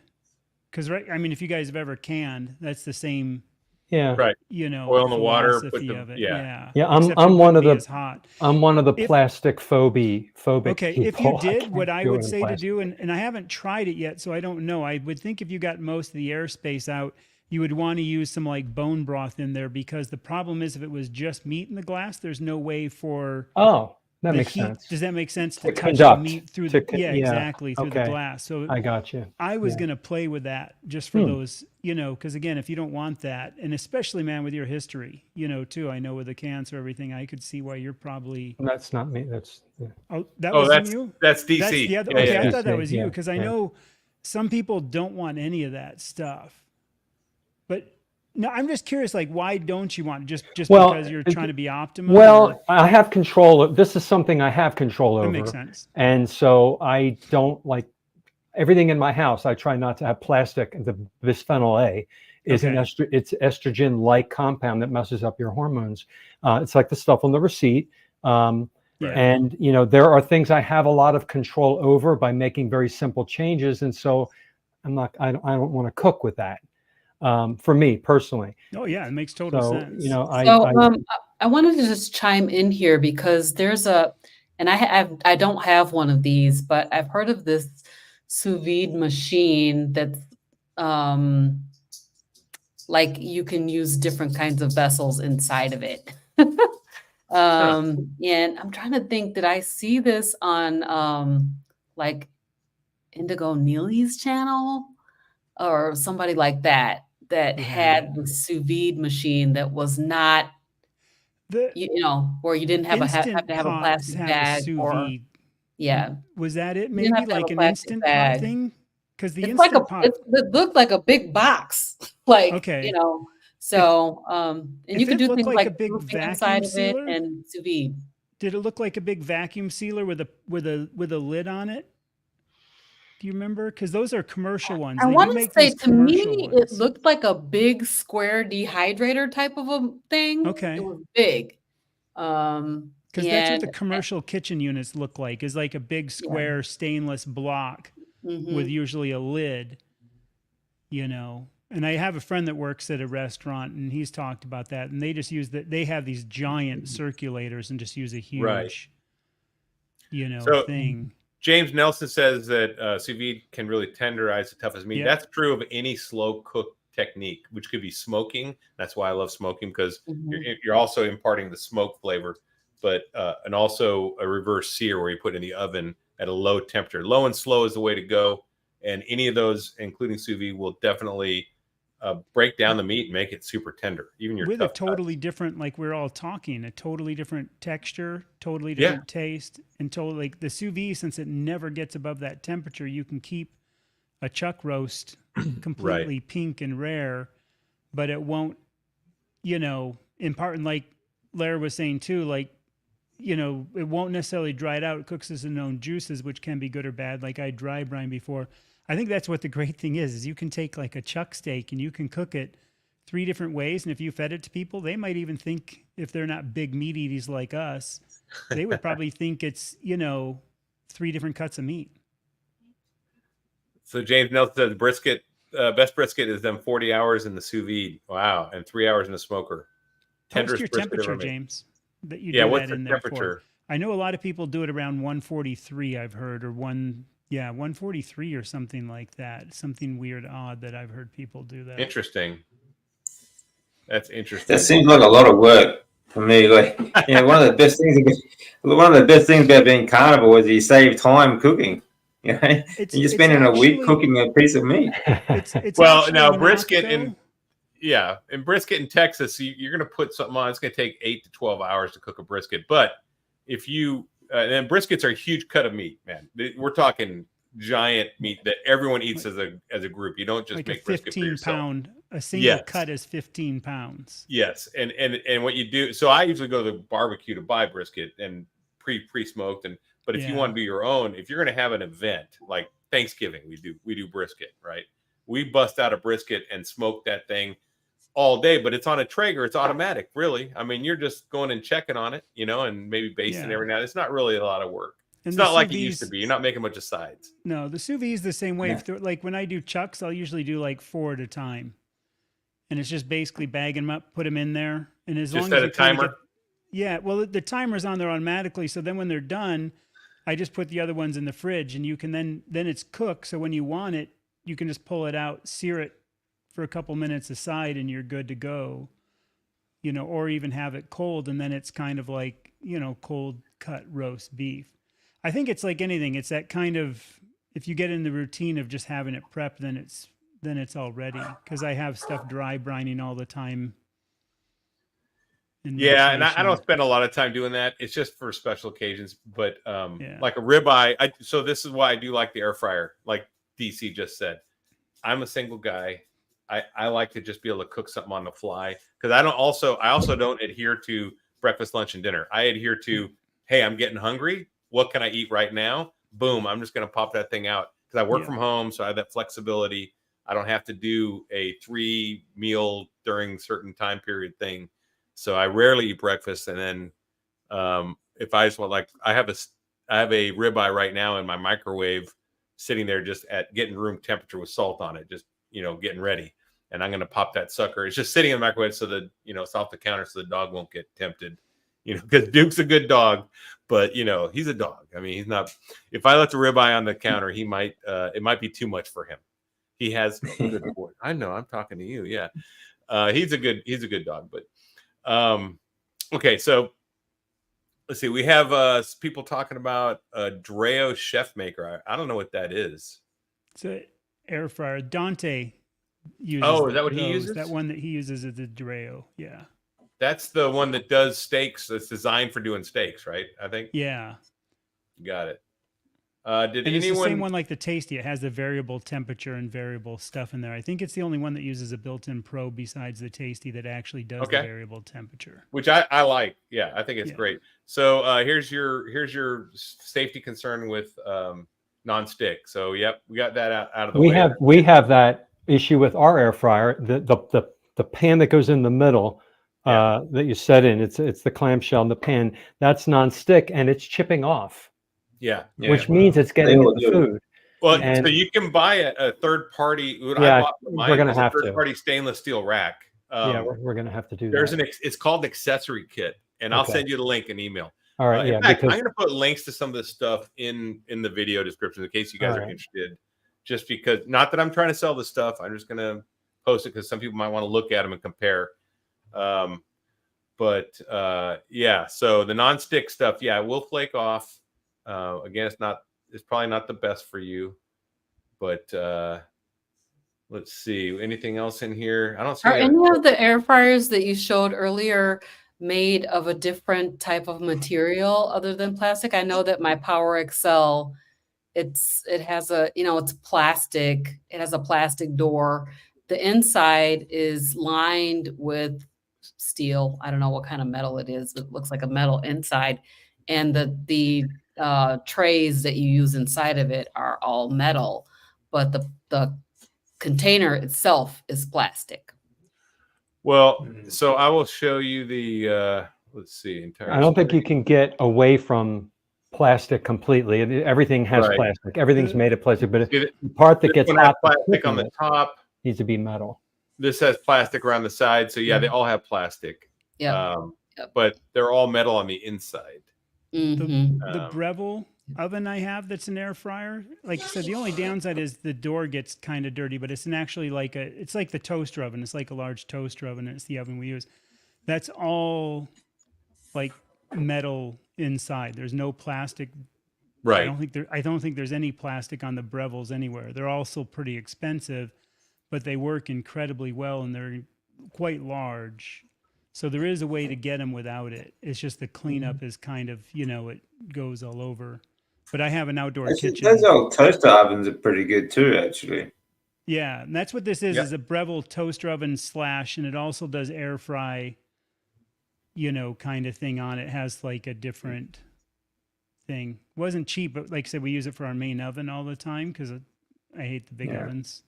right. I mean, if you guys have ever canned, that's the same. Yeah. Right. Oil in the water. Philosophy of it. Yeah. Yeah. Except I'm it one of wouldn't be the as hot. I'm one of the plastic phobic. Okay, if you people. did, what I would in say to plastic. do, and I haven't tried it yet, so I don't know. I would think if you got most of the airspace out, you would want to use some like bone broth in there, because the problem is if it was just meat in the glass, there's no way for Oh, that the makes heat. sense. Does that make sense to To touch conduct, the meat through to the con- yeah, yeah, exactly through the okay. glass. So I got you. I was Yeah. gonna play with that just for those, because again, if you don't want that, and especially man with your history, too, I know with the cancer, everything, I could see why you're probably. That's not me. That's Oh, that wasn't you. That's DC. That's the other. Yeah, Okay, yeah. I thought that DC, was you, yeah, because I yeah. know some people don't want any of that stuff. But no, I'm just curious, like, why don't you want it? Just Well, because you're trying to be optimal? well. or- I have control. This is something I have control over. that makes sense. And so I don't like everything in my house. I try not to have plastic. The bisphenol A is Okay. it's estrogen-like compound that messes up your hormones. It's like the stuff on the receipt. Yeah. And there are things I have a lot of control over by making very simple changes. And so I don't want to cook with that. For me personally. Oh yeah, it makes total So sense. I wanted to just chime in here because there's and I don't have one of these, but I've heard of this sous vide machine that's like you can use different kinds of vessels inside of it. And I'm trying to think, did I see this on like Indigo Neely's channel or somebody like that had the sous vide machine that was not, where you didn't have Instant to have a Pots plastic have bag sous or vide. yeah. Was that it? You Maybe didn't have to have like a an plastic instant bag. pot thing? Because the It's like instant pot. it looked like a big box, like Okay. So and if you could it do looked things like like a big roofing vacuum inside of it sealer? and sous vide. Did it look like a big vacuum sealer with a lid on it? Do you remember? Because those are commercial ones. I They do want to make say these to me, commercial it ones. looked like a big square dehydrator type of a thing. Okay. It was big. Because that's what the and commercial kitchen units look like, is like a big square stainless block with usually a lid, And I have a friend that works at a restaurant, and he's talked about that. And they just use that. They have these giant circulators and just use a huge, Right. So, thing. James Nelson says that sous vide can really tenderize the toughest meat. Yeah. That's true of any slow cook technique, which could be smoking. That's why I love smoking, because you're also imparting the smoke flavor, but and also a reverse sear where you put in the oven at a low temperature. Low and slow is the way to go. And any of those, including sous vide, will definitely break down the meat and make it super tender. Even your with a tough totally cuts. different, like we're all talking, a totally different texture, totally different taste, and totally like the sous vide, since it never gets above that temperature, you can keep a chuck roast completely pink and rare, but it won't, in part, and like Larry was saying too, like, it won't necessarily dry it out. It cooks as its own juices, which can be good or bad. Like I dry brine before. I think that's what the great thing is you can take like a chuck steak and you can cook it 3 different ways. And if you fed it to people, they might even think, if they're not big meat eaters like us, they would probably think it's, 3 different cuts of meat. So James Nelson says brisket, best brisket is them 40 hours in the sous vide. Wow. And 3 hours in the smoker. What's your brisket ever temperature, made. James, that you do what's that in the there temperature? for? I know a lot of people do it around 143, I've heard, or 143 or something like that. Something weird, odd that I've heard people do that. Interesting. That's interesting. That seems like a lot of work. for me. Like, one of the best things about being carnivore is you save time cooking. You know, you're spending a week cooking a piece of meat. It's Well, actually now not, brisket though. in brisket in Texas, you're going to put something on. It's going to take 8 to 12 hours to cook a brisket. But if you and briskets are a huge cut of meat, man. We're talking giant meat that everyone eats as a group. You don't just like make a brisket for 15 yourself. pound. A single cut is 15 pounds. Yes, and what you do. So I usually go to the barbecue to buy brisket and pre-smoked. But if you want to do your own, if you're going to have an event like Thanksgiving, we do brisket, right? We bust out a brisket and smoke that thing all day, but it's on a Traeger. It's automatic, really. I mean, you're just going and checking on it, and maybe basting every now. It's not really a lot of work. It's not like it used to be. You're not making a bunch of sides. No, the sous vide is the same way. Yeah. Like when I do chucks, I'll usually do like 4 at a time, and it's just basically bagging them up, put them in there, and as just long as a timer. Well, the timer's on there automatically. So then when they're done, I just put the other ones in the fridge, and you can then it's cooked. So when you want it, you can just pull it out, sear it for a couple minutes aside, and you're good to go. Or even have it cold, and then it's kind of like cold cut roast beef. I think it's like anything. It's that kind of, if you get in the routine of just having it prepped, then it's all ready. Because I have stuff dry brining all the time. Yeah, and I don't spend a lot of time doing that. It's just for special occasions. But like a ribeye, so this is why I do like the air fryer. Like DC just said, I'm a single guy. I like to just be able to cook something on the fly because I also don't adhere to breakfast, lunch, and dinner. I adhere to, hey, I'm getting hungry. What can I eat right now? Boom, I'm just going to pop that thing out because I work from home, so I have that flexibility. I don't have to do a 3 meal during certain time period thing. So I rarely eat breakfast, and then if I just want, like, I have a ribeye right now in my microwave, sitting there just at getting room temperature with salt on it, just getting ready. And I'm going to pop that sucker. It's just sitting in the microwave so that it's off the counter so the dog won't get tempted. Because Duke's a good dog, but he's a dog. I mean, he's not. If I let the ribeye on the counter, he might. It might be too much for him. He has good boy. I know. I'm talking to you. Yeah, he's a good dog. But okay, so let's see. We have people talking about a Dreo Chef Maker. I don't know what that is. It's an air fryer. Dante uses. Oh, is that what he uses? That one that he uses is the Dreo. Yeah. That's the one that does steaks. That's designed for doing steaks, right? I think. Yeah. Got it. It's the same one like the Tasty. It has the variable temperature and variable stuff in there. I think it's the only one that uses a built-in probe besides the Tasty that actually does the variable temperature. Which I like. Yeah, I think it's great. So here's your safety concern with non-stick. So we got that out of the way. We have that issue with our air fryer. The pan that goes in the middle. That you set in, it's the clamshell in the pan. That's non-stick and it's chipping off. Yeah. Which means it's getting in the food. Well, so you can buy a third party. We're gonna have third party stainless steel rack. We're gonna have to do that. It's called an accessory kit, and I'll send you the link in email. All right. In fact, I'm gonna put links to some of this stuff in the video description in case you guys are interested. Just because, not that I'm trying to sell this stuff, I'm just gonna post it because some people might want to look at them and compare. So the non-stick stuff, it will flake off. Again, it's probably not the best for you, but let's see, anything else in here? I don't see. Are any of the air fryers that you showed earlier made of a different type of material other than plastic? I know that my Power Excel, it has it's plastic. It has a plastic door. The inside is lined with steel. I don't know what kind of metal it is. It looks like a metal inside, and the trays that you use inside of it are all metal, but the container itself is plastic. Well, so I will show you the let's see. I don't think you can get away from plastic completely. Everything has plastic. Everything's made of plastic, but the part that gets hot, plastic on the top needs to be metal. This has plastic around the side, so they all have plastic. But they're all metal on the inside. The Breville oven I have that's an air fryer, like I said, the only downside is the door gets kind of dirty, but it's actually it's like the toaster oven. It's like a large toaster oven, and it's the oven we use. That's all like metal inside. There's no plastic. I Right. don't think there's any plastic on the Brevils anywhere. They're also pretty expensive, but they work incredibly well and they're quite large. So there is a way to get them without it. It's just the cleanup is kind of, it goes all over. But I have an outdoor Actually, kitchen. those old toaster ovens are pretty good too, actually. Yeah, and that's what this is. Yep. Is a Breville toaster oven / and it also does air fry, kind of thing on it. Has like a different thing. Wasn't cheap, but like I said, we use it for our main oven all the time because I hate the big ovens.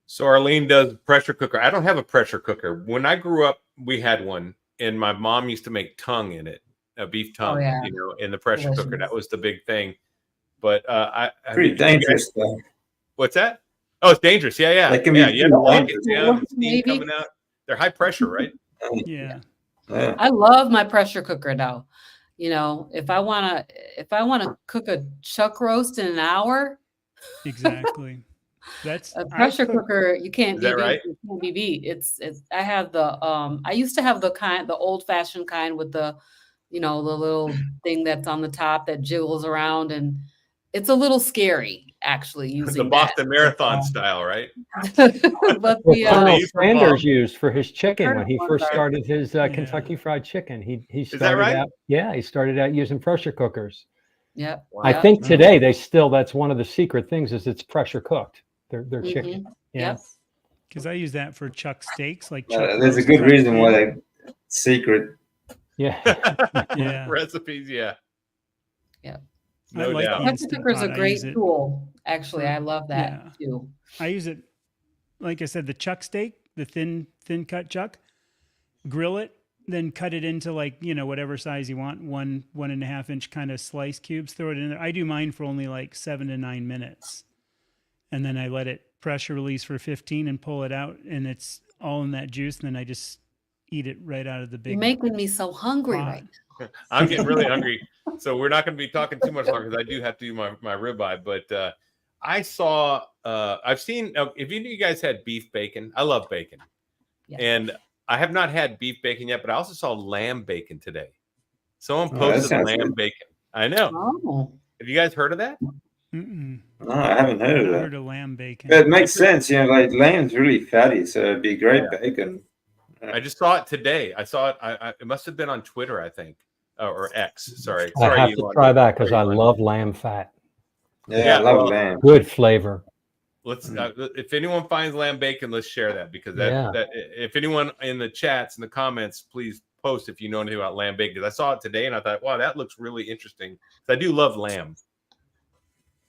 So Arlene does pressure cooker. I don't have a pressure cooker. When I grew up, we had one, and my mom used to make tongue in it, a beef tongue, yeah. in the pressure cooker. That was the big thing. But Pretty dangerous though. What's that? Oh, it's dangerous. Yeah. They can Yeah, be you have to lock it dangerous. down, the steam Maybe. coming out. They're high pressure, right? Yeah. Yeah. I love my pressure cooker now. If I wanna cook a chuck roast in an hour, Exactly. That's a pressure cooker, you can't Is be that beat. right? It can't be beat. It's I have the I used to have the old fashioned kind with the the little thing that's on the top that jiggles around, and it's a little scary actually using The Boston Marathon style, right? that. But What the Colonel Dave from Sanders Bob. used for his chicken when he Colonel first Sanders. started his Yeah. Kentucky Fried Chicken. He that started right? out, yeah, he started out using pressure cookers. Yep. I Yep. think today that's one of the secret things is it's pressure cooked. Their Mhm. chicken. Yeah. Yep. because I use that for chuck steaks, like chuck There's a roast good cut reason why thin. they secret. Yeah. Yeah. Recipes, yeah. Yep. I No like doubt. the Pressure Instant cooker is a Pot. I great use it tool. Actually, I love that Yeah. too. I use it, like I said, the chuck steak, the thin cut chuck, grill it, then cut it into like, whatever size you want, 1.5 inch kind of slice cubes, throw it in there. I do mine for only like 7 to 9 minutes. And then I let it pressure release for 15 and pull it out, and it's all in that juice. And then I just eat it right out of the big You're making me so hungry pot. right now. I'm getting really hungry. So we're not going to be talking too much longer because I do have to do my ribeye. But I've seen, if any of you guys had beef bacon, I love bacon. Yeah. And I have not had beef bacon yet, but I also saw lamb bacon today. Someone Oh, that posted sounds lamb good. bacon. I know. Oh. Have you guys heard of that? Mm-mm. No, I haven't heard I've of not that. heard of lamb bacon. But it makes sense, like lamb's really fatty, so it'd be great bacon. I just saw it today. I saw it. It must have been on Twitter, I think, or X. Sorry. I have to Elon. try that because Sorry, I Elon. love lamb fat. Yeah, I love well, lamb. Good flavor. Let's. If anyone finds lamb bacon, let's share that because Yeah. that if anyone in the chats in the comments, please post if you know anything about lamb bacon. 'Cause I saw it today and I thought, wow, that looks really interesting. 'Cause I do love lamb.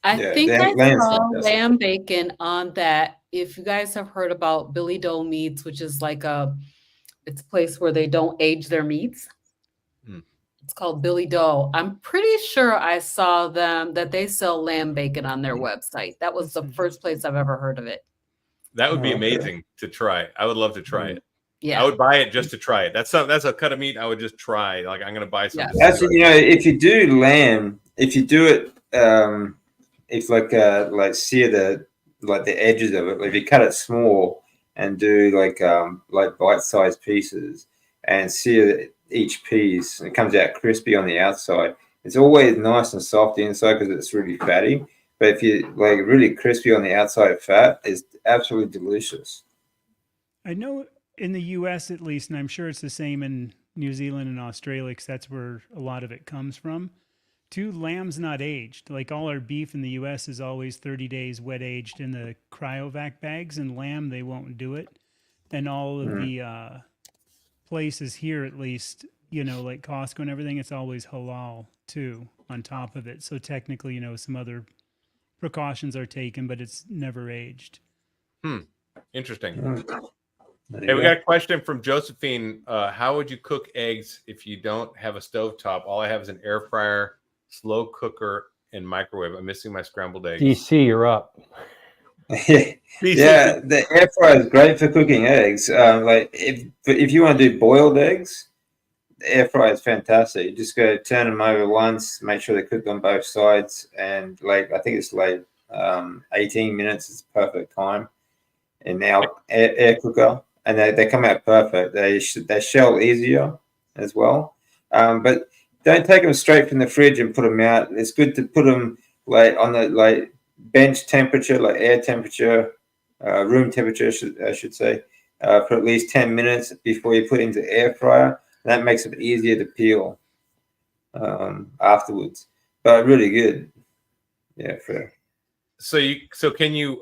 I Yeah, think I lamb's saw fantastic. lamb bacon on that. If you guys have heard about Billy Doe Meats, which is like it's a place where they don't age their meats. Hmm. It's called Billy Doe. I'm pretty sure I saw that they sell lamb bacon on their website. That was That's the first place I've ever heard of it. That would be Oh, okay. amazing to try. I would love to try it. Yeah. I would buy it just to try it. That's a cut of meat I would just try. Like I'm going to buy some. Yeah. to see Actually, what- if you do lamb, if you do it, it's like sear the edges of it. If you cut it small and do like bite-sized pieces and sear each piece, and it comes out crispy on the outside. It's always nice and soft inside because it's really fatty. But if you like really crispy on the outside fat, it's absolutely delicious. I know in the US at least, and I'm sure it's the same in New Zealand and Australia, because that's where a lot of it comes from. Lamb's not aged. Like all our beef in the US is always 30 days wet aged in the cryovac bags, and lamb, they won't do it. And all of the places here, at least, like Costco and everything, it's always halal too on top of it. So technically, some other precautions are taken, but it's never aged. Interesting. There Hey, you we go. got a question from Josephine. How would you cook eggs if you don't have a stovetop? All I have is an air fryer, slow cooker, and microwave. I'm missing my scrambled eggs. DC, you're up. Yeah, the air fryer is great for cooking eggs. Like if you want to do boiled eggs, the air fryer is fantastic. You just go turn them over once, make sure they're cooked on both sides, and I think it's 18 minutes is perfect time in our air cooker, and they come out perfect. They shell easier, as well. But don't take them straight from the fridge and put them out. It's good to put them like on the like bench temperature, like air temperature, room temperature, I should say, for at least 10 minutes before you put it into the air fryer. That makes it easier to peel afterwards. But really good. Yeah, fair. So can you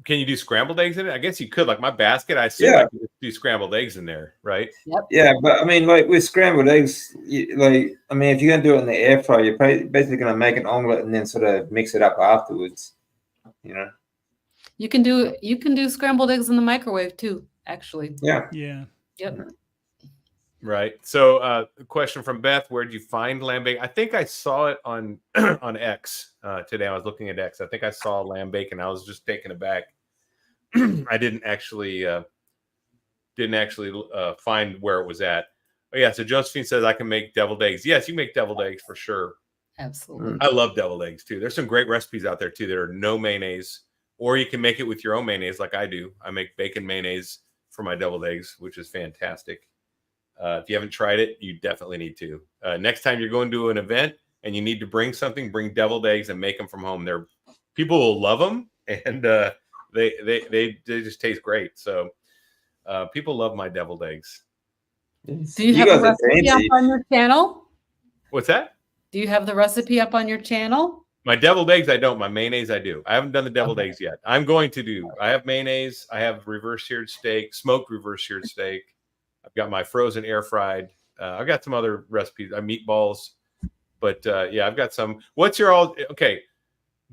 do scrambled eggs in it? I guess you could. Like my basket, I assume I could do scrambled eggs in there, right? Yep. Yeah, but I mean, like with scrambled eggs, I mean, if you're gonna do it in the air fryer, you're basically gonna make an omelet and then sort of mix it up afterwards. You know. You can do scrambled eggs in the microwave too, actually. Yeah. Yeah. Yep. Right. So, a question from Beth: where did you find lamb bacon? I think I saw it on on X today. I was looking at X. I think I saw lamb bacon. I was just taken aback. I didn't actually find where it was at. Oh yeah. So Josephine says I can make deviled eggs. Yes, you make deviled eggs for sure. Absolutely. I love deviled eggs too. There's some great recipes out there too that are no mayonnaise, or you can make it with your own mayonnaise, like I do. I make bacon mayonnaise for my deviled eggs, which is fantastic. If you haven't tried it, you definitely need to. Next time you're going to an event and you need to bring something, bring deviled eggs and make them from home. People will love them, and they just taste great. So people love my deviled eggs. Do you have the recipe up on your channel? What's that? Do you have the recipe up on your channel? My deviled eggs, I don't. My mayonnaise, I do. I haven't done the deviled eggs yet. I'm going to do. I have mayonnaise. I have reverse seared steak, smoked reverse seared steak. I've got my frozen air fried. I've got some other recipes, meatballs. But yeah, I've got some. Okay?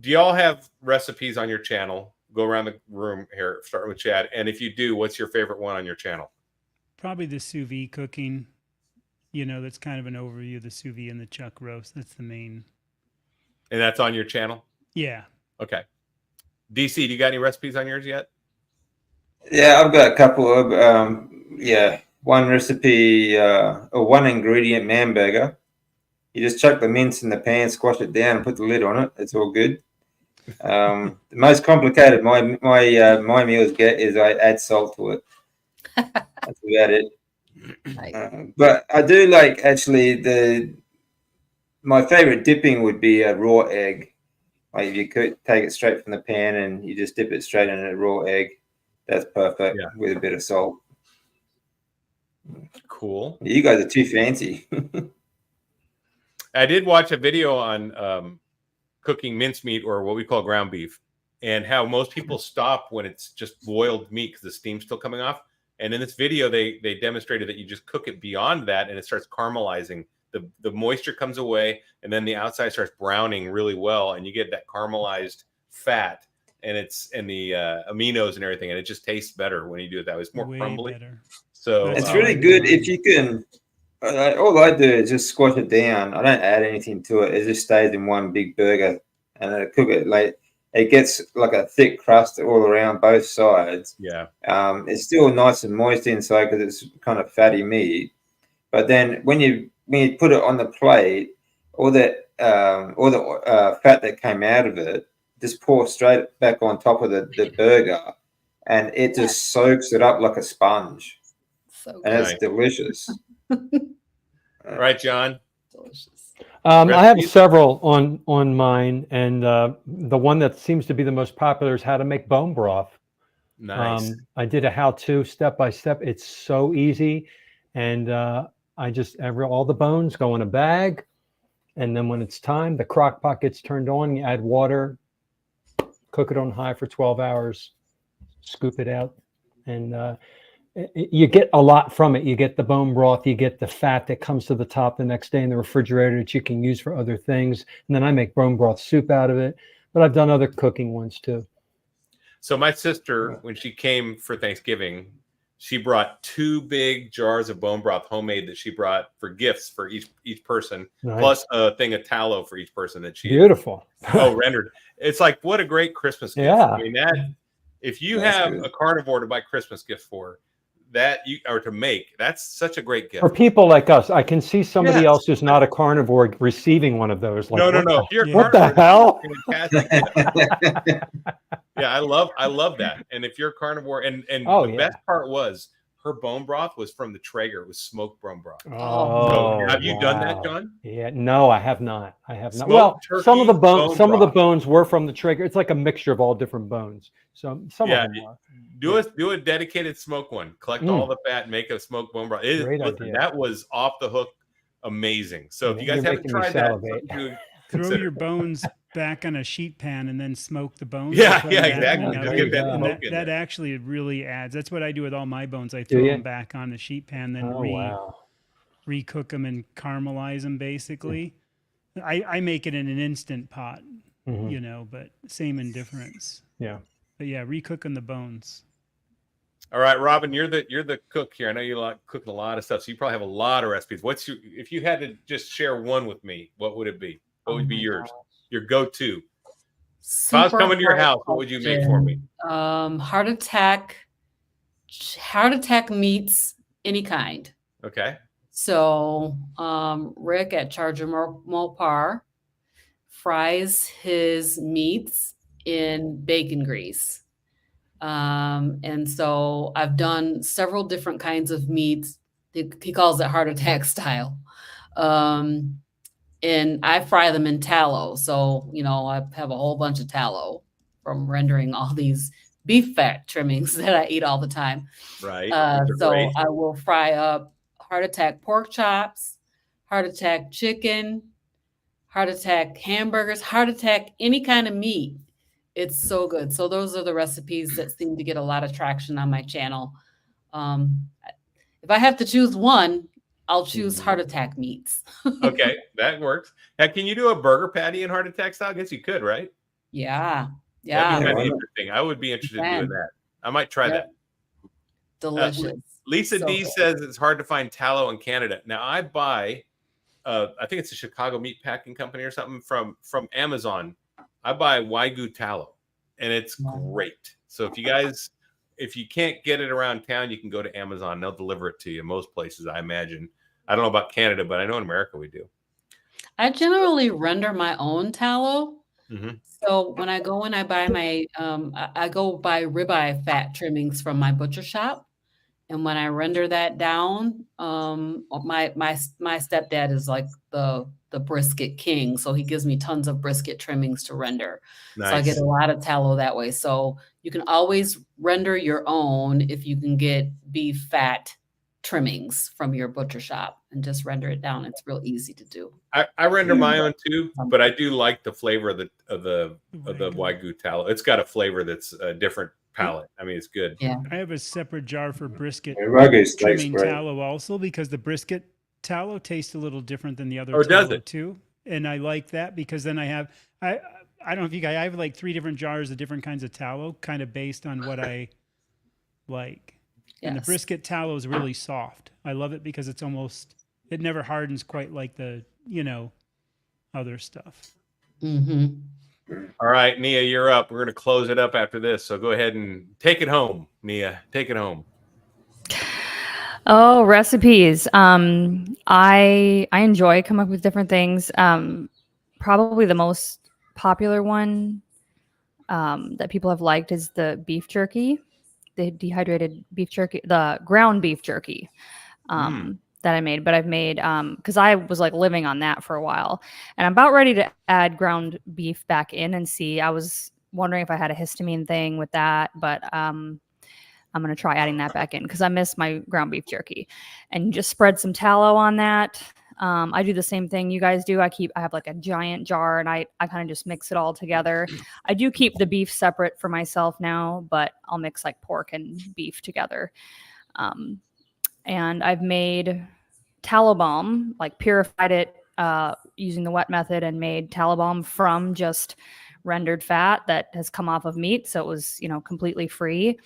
Do y'all have recipes on your channel? Go around the room here, starting with Chad. And if you do, what's your favorite one on your channel? Probably the sous vide cooking. That's kind of an overview of the sous vide and the chuck roast. That's the main. And that's on your channel? Yeah. Okay. DC, do you got any recipes on yours yet? Yeah, I've got a couple of one recipe, a one ingredient man burger. You just chuck the mince in the pan, squash it down, and put the lid on it. It's all good. The most complicated my meals get is I add salt to it. That's about it. But I do like my favorite dipping would be a raw egg. Like if you could take it straight from the pan and you just dip it straight in a raw egg, that's perfect with a bit of salt. Cool. You guys are too fancy. I did watch a video on cooking mincemeat, or what we call ground beef, and how most people stop when it's just boiled meat because the steam's still coming off. And in this video, they demonstrated that you just cook it beyond that, and it starts caramelizing. The moisture comes away, and then the outside starts browning really well, and you get that caramelized fat, and the aminos and everything, and it just tastes better when you do it that way. It's more crumbly. Better. So it's really good if you can. All I do is just squash it down. I don't add anything to it. It just stays in one big burger, and I cook it like it gets like a thick crust all around both sides. Yeah. It's still nice and moist inside because it's kind of fatty meat. But then when you put it on the plate, all the fat that came out of it just pour straight back on top of the burger, and it just soaks it up like a sponge. So and it's delicious. All right, John. Delicious. I have several on mine, and the one that seems to be the most popular is how to make bone broth. Nice. I did a how-to step-by-step. It's so easy, and I just all the bones go in a bag, and then when it's time, the crock pot gets turned on. You add water, cook it on high for 12 hours, scoop it out, and you get a lot from it. You get the bone broth, you get the fat that comes to the top the next day in the refrigerator that you can use for other things. And then I make bone broth soup out of it, but I've done other cooking ones too. So my sister, when she came for Thanksgiving, she brought 2 big jars of bone broth, homemade, that she brought for gifts for each person, nice. Plus a thing of tallow for each person that she beautiful. rendered. It's like, what a great Christmas gift. Yeah. I mean, that if you have a carnivore to buy Christmas gifts for, that's such a great gift for people like us. I can see somebody else who's not a carnivore receiving one of those. Like, no. What the hell? Yeah, I love that. And if you're a carnivore, and the best part was her bone broth was from the Traeger. It was smoked bone broth. Oh, So have you done that, wow. John? Yeah, no, I have not. I have not. Smoked Well, some of the turkey bones, bone some of the broth. bones were from the Traeger. It's like a mixture of all different bones. So some Yeah, of them are. do a dedicated smoke one. Collect all the fat, and make a smoked bone broth. Great Listen, idea. that was off the hook, amazing. So if you guys You're haven't making me tried that, salivate. something to Throw consider. your bones back on a sheet pan and then smoke the bones. Yeah, and put them back in exactly. the Just oven. get that And smoke in that there. actually really adds. That's what I do with all my bones. I Do throw you? them back on the sheet pan, then Oh, wow. recook them and caramelize them. Basically, I make it in an instant pot, Mhm. you know, but same in difference. Yeah. But yeah, recooking the bones. All right, Robin, you're the cook here. I know you like cooking a lot of stuff, so you probably have a lot of recipes. If you had to just share one with me, what would it be? What would be yours? Your go-to? If I was coming to your house, what would you make for me? Heart attack meats, any kind. Okay. So Rick at Charger Mopar fries his meats in bacon grease. And so I've done several different kinds of meats. He calls it heart attack style. And I fry them in tallow. So, you know, I have a whole bunch of tallow from rendering all these beef fat trimmings that I eat all the time. Right. So Great. I will fry up heart attack pork chops, heart attack chicken, heart attack hamburgers, heart attack any kind of meat. It's so good. So those are the recipes that seem to get a lot of traction on my channel. If I have to choose one, I'll choose heart attack meats. Okay, that works. Now, can you do a burger patty in heart attack style? I guess you could, right? Yeah. That'd be Yeah. kind of interesting. I would be interested in doing that. I might try that. Delicious. Lisa So D good. says it's hard to find tallow in Canada. Now I buy, I think it's a Chicago meat packing company or something from Amazon. I buy Wagyu tallow, and it's great. So if you can't get it around town, you can go to Amazon. They'll deliver it to you. Most places, I imagine. I don't know about Canada, but I know in America we do. I generally render my own tallow. Mhm. So when I go and I buy my, I go buy ribeye fat trimmings from my butcher shop. And when I render that down, my stepdad is like the brisket king, so he gives me tons of brisket trimmings to render. So I get Nice. a lot of tallow that way. So you can always render your own if you can get beef fat trimmings from your butcher shop and just render it down. It's real easy to do. I render my own too, but I do like the flavor of the Wagyu tallow. It's got a flavor that's a different palate. I mean, it's good. Yeah. I have a separate jar for brisket Wagyu steak's trimming great. tallow also because the brisket tallow tastes a little different than the other Oh, does tallow it? too. And I like that because then I don't know if you guys, I have like 3 different jars of different kinds of tallow, kind of based on what I like. And the Yes. brisket tallow is really soft. I love it because it never hardens quite like the, other stuff. Mm-hmm. All right, Nia, you're up. We're going to close it up after this. So go ahead and take it home, Nia. Take it home. Oh, recipes. I enjoy coming up with different things. Probably the most popular one that people have liked is the beef jerky, the dehydrated beef jerky, the ground beef jerky that I made. But I've made because I was like living on that for a while, and I'm about ready to add ground beef back in and see. I was wondering if I had a histamine thing with that, but I'm going to try adding that back in because I miss my ground beef jerky. And you just spread some tallow on that. I do the same thing you guys do. I have like a giant jar and I kind of just mix it all together. I do keep the beef separate for myself now, but I'll mix like pork and beef together. And I've made tallow balm, like purified it using the wet method and made tallow balm from just rendered fat that has come off of meat. So it was, completely free.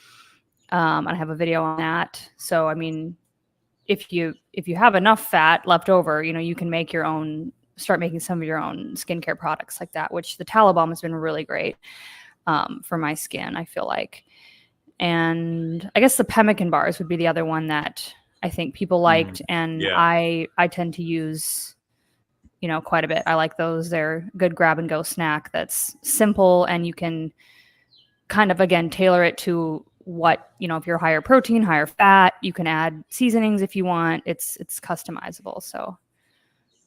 I have a video on that. So, I mean, if you have enough fat left over, you can make start making some of your own skincare products like that, which the tallow balm has been really great for my skin, I feel like. And I guess the pemmican bars would be the other one that I think people liked. And yeah. I tend to use, quite a bit. I like those. They're good grab and go snack that's simple and you can kind of, again, tailor it to what, you know, if you're higher protein, higher fat, you can add seasonings if you want. It's customizable. So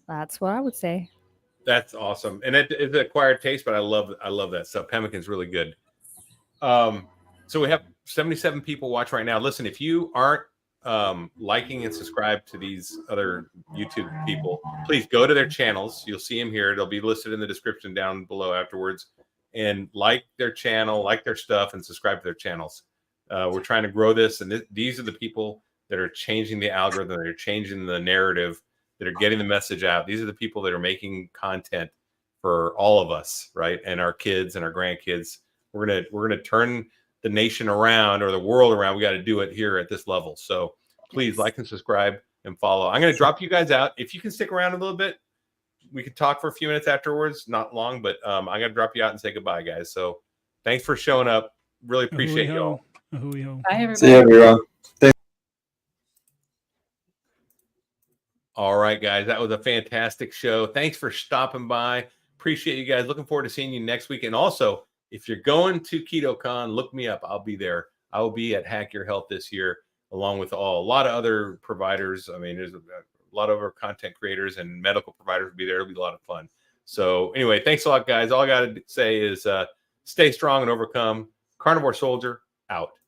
that's what I would say. That's awesome. And it's an acquired taste, but I love that stuff. Pemmican's really good. So we have 77 people watch right now. Listen, if you aren't liking and subscribe to these other YouTube people, please go to their channels. You'll see them here. It'll be listed in the description down below afterwards. And like their channel, like their stuff, and subscribe to their channels. We're trying to grow this, and these are the people that are changing the algorithm, that are changing the narrative, that are getting the message out. These are the people that are making content for all of us, right? And our kids and our grandkids. We're gonna turn the nation around, or the world around. We got to do it here at this level. So please like and subscribe and follow. I'm going to drop you guys out. If you can stick around a little bit, we could talk for a few minutes afterwards. Not long, but I'm going to drop you out and say goodbye, guys. So thanks for showing up. Really appreciate you all. Ahui-ho. Bye, everybody. See you, everyone. All right, guys. That was a fantastic show. Thanks for stopping by. Appreciate you guys. Looking forward to seeing you next week. And also, if you're going to KetoCon, look me up. I'll be there. I will be at Hack Your Health this year, along with a lot of other providers. I mean, there's a lot of our content creators and medical providers will be there. It'll be a lot of fun. So anyway, thanks a lot, guys. All I got to say is stay strong and overcome. Carnivore Soldier, out.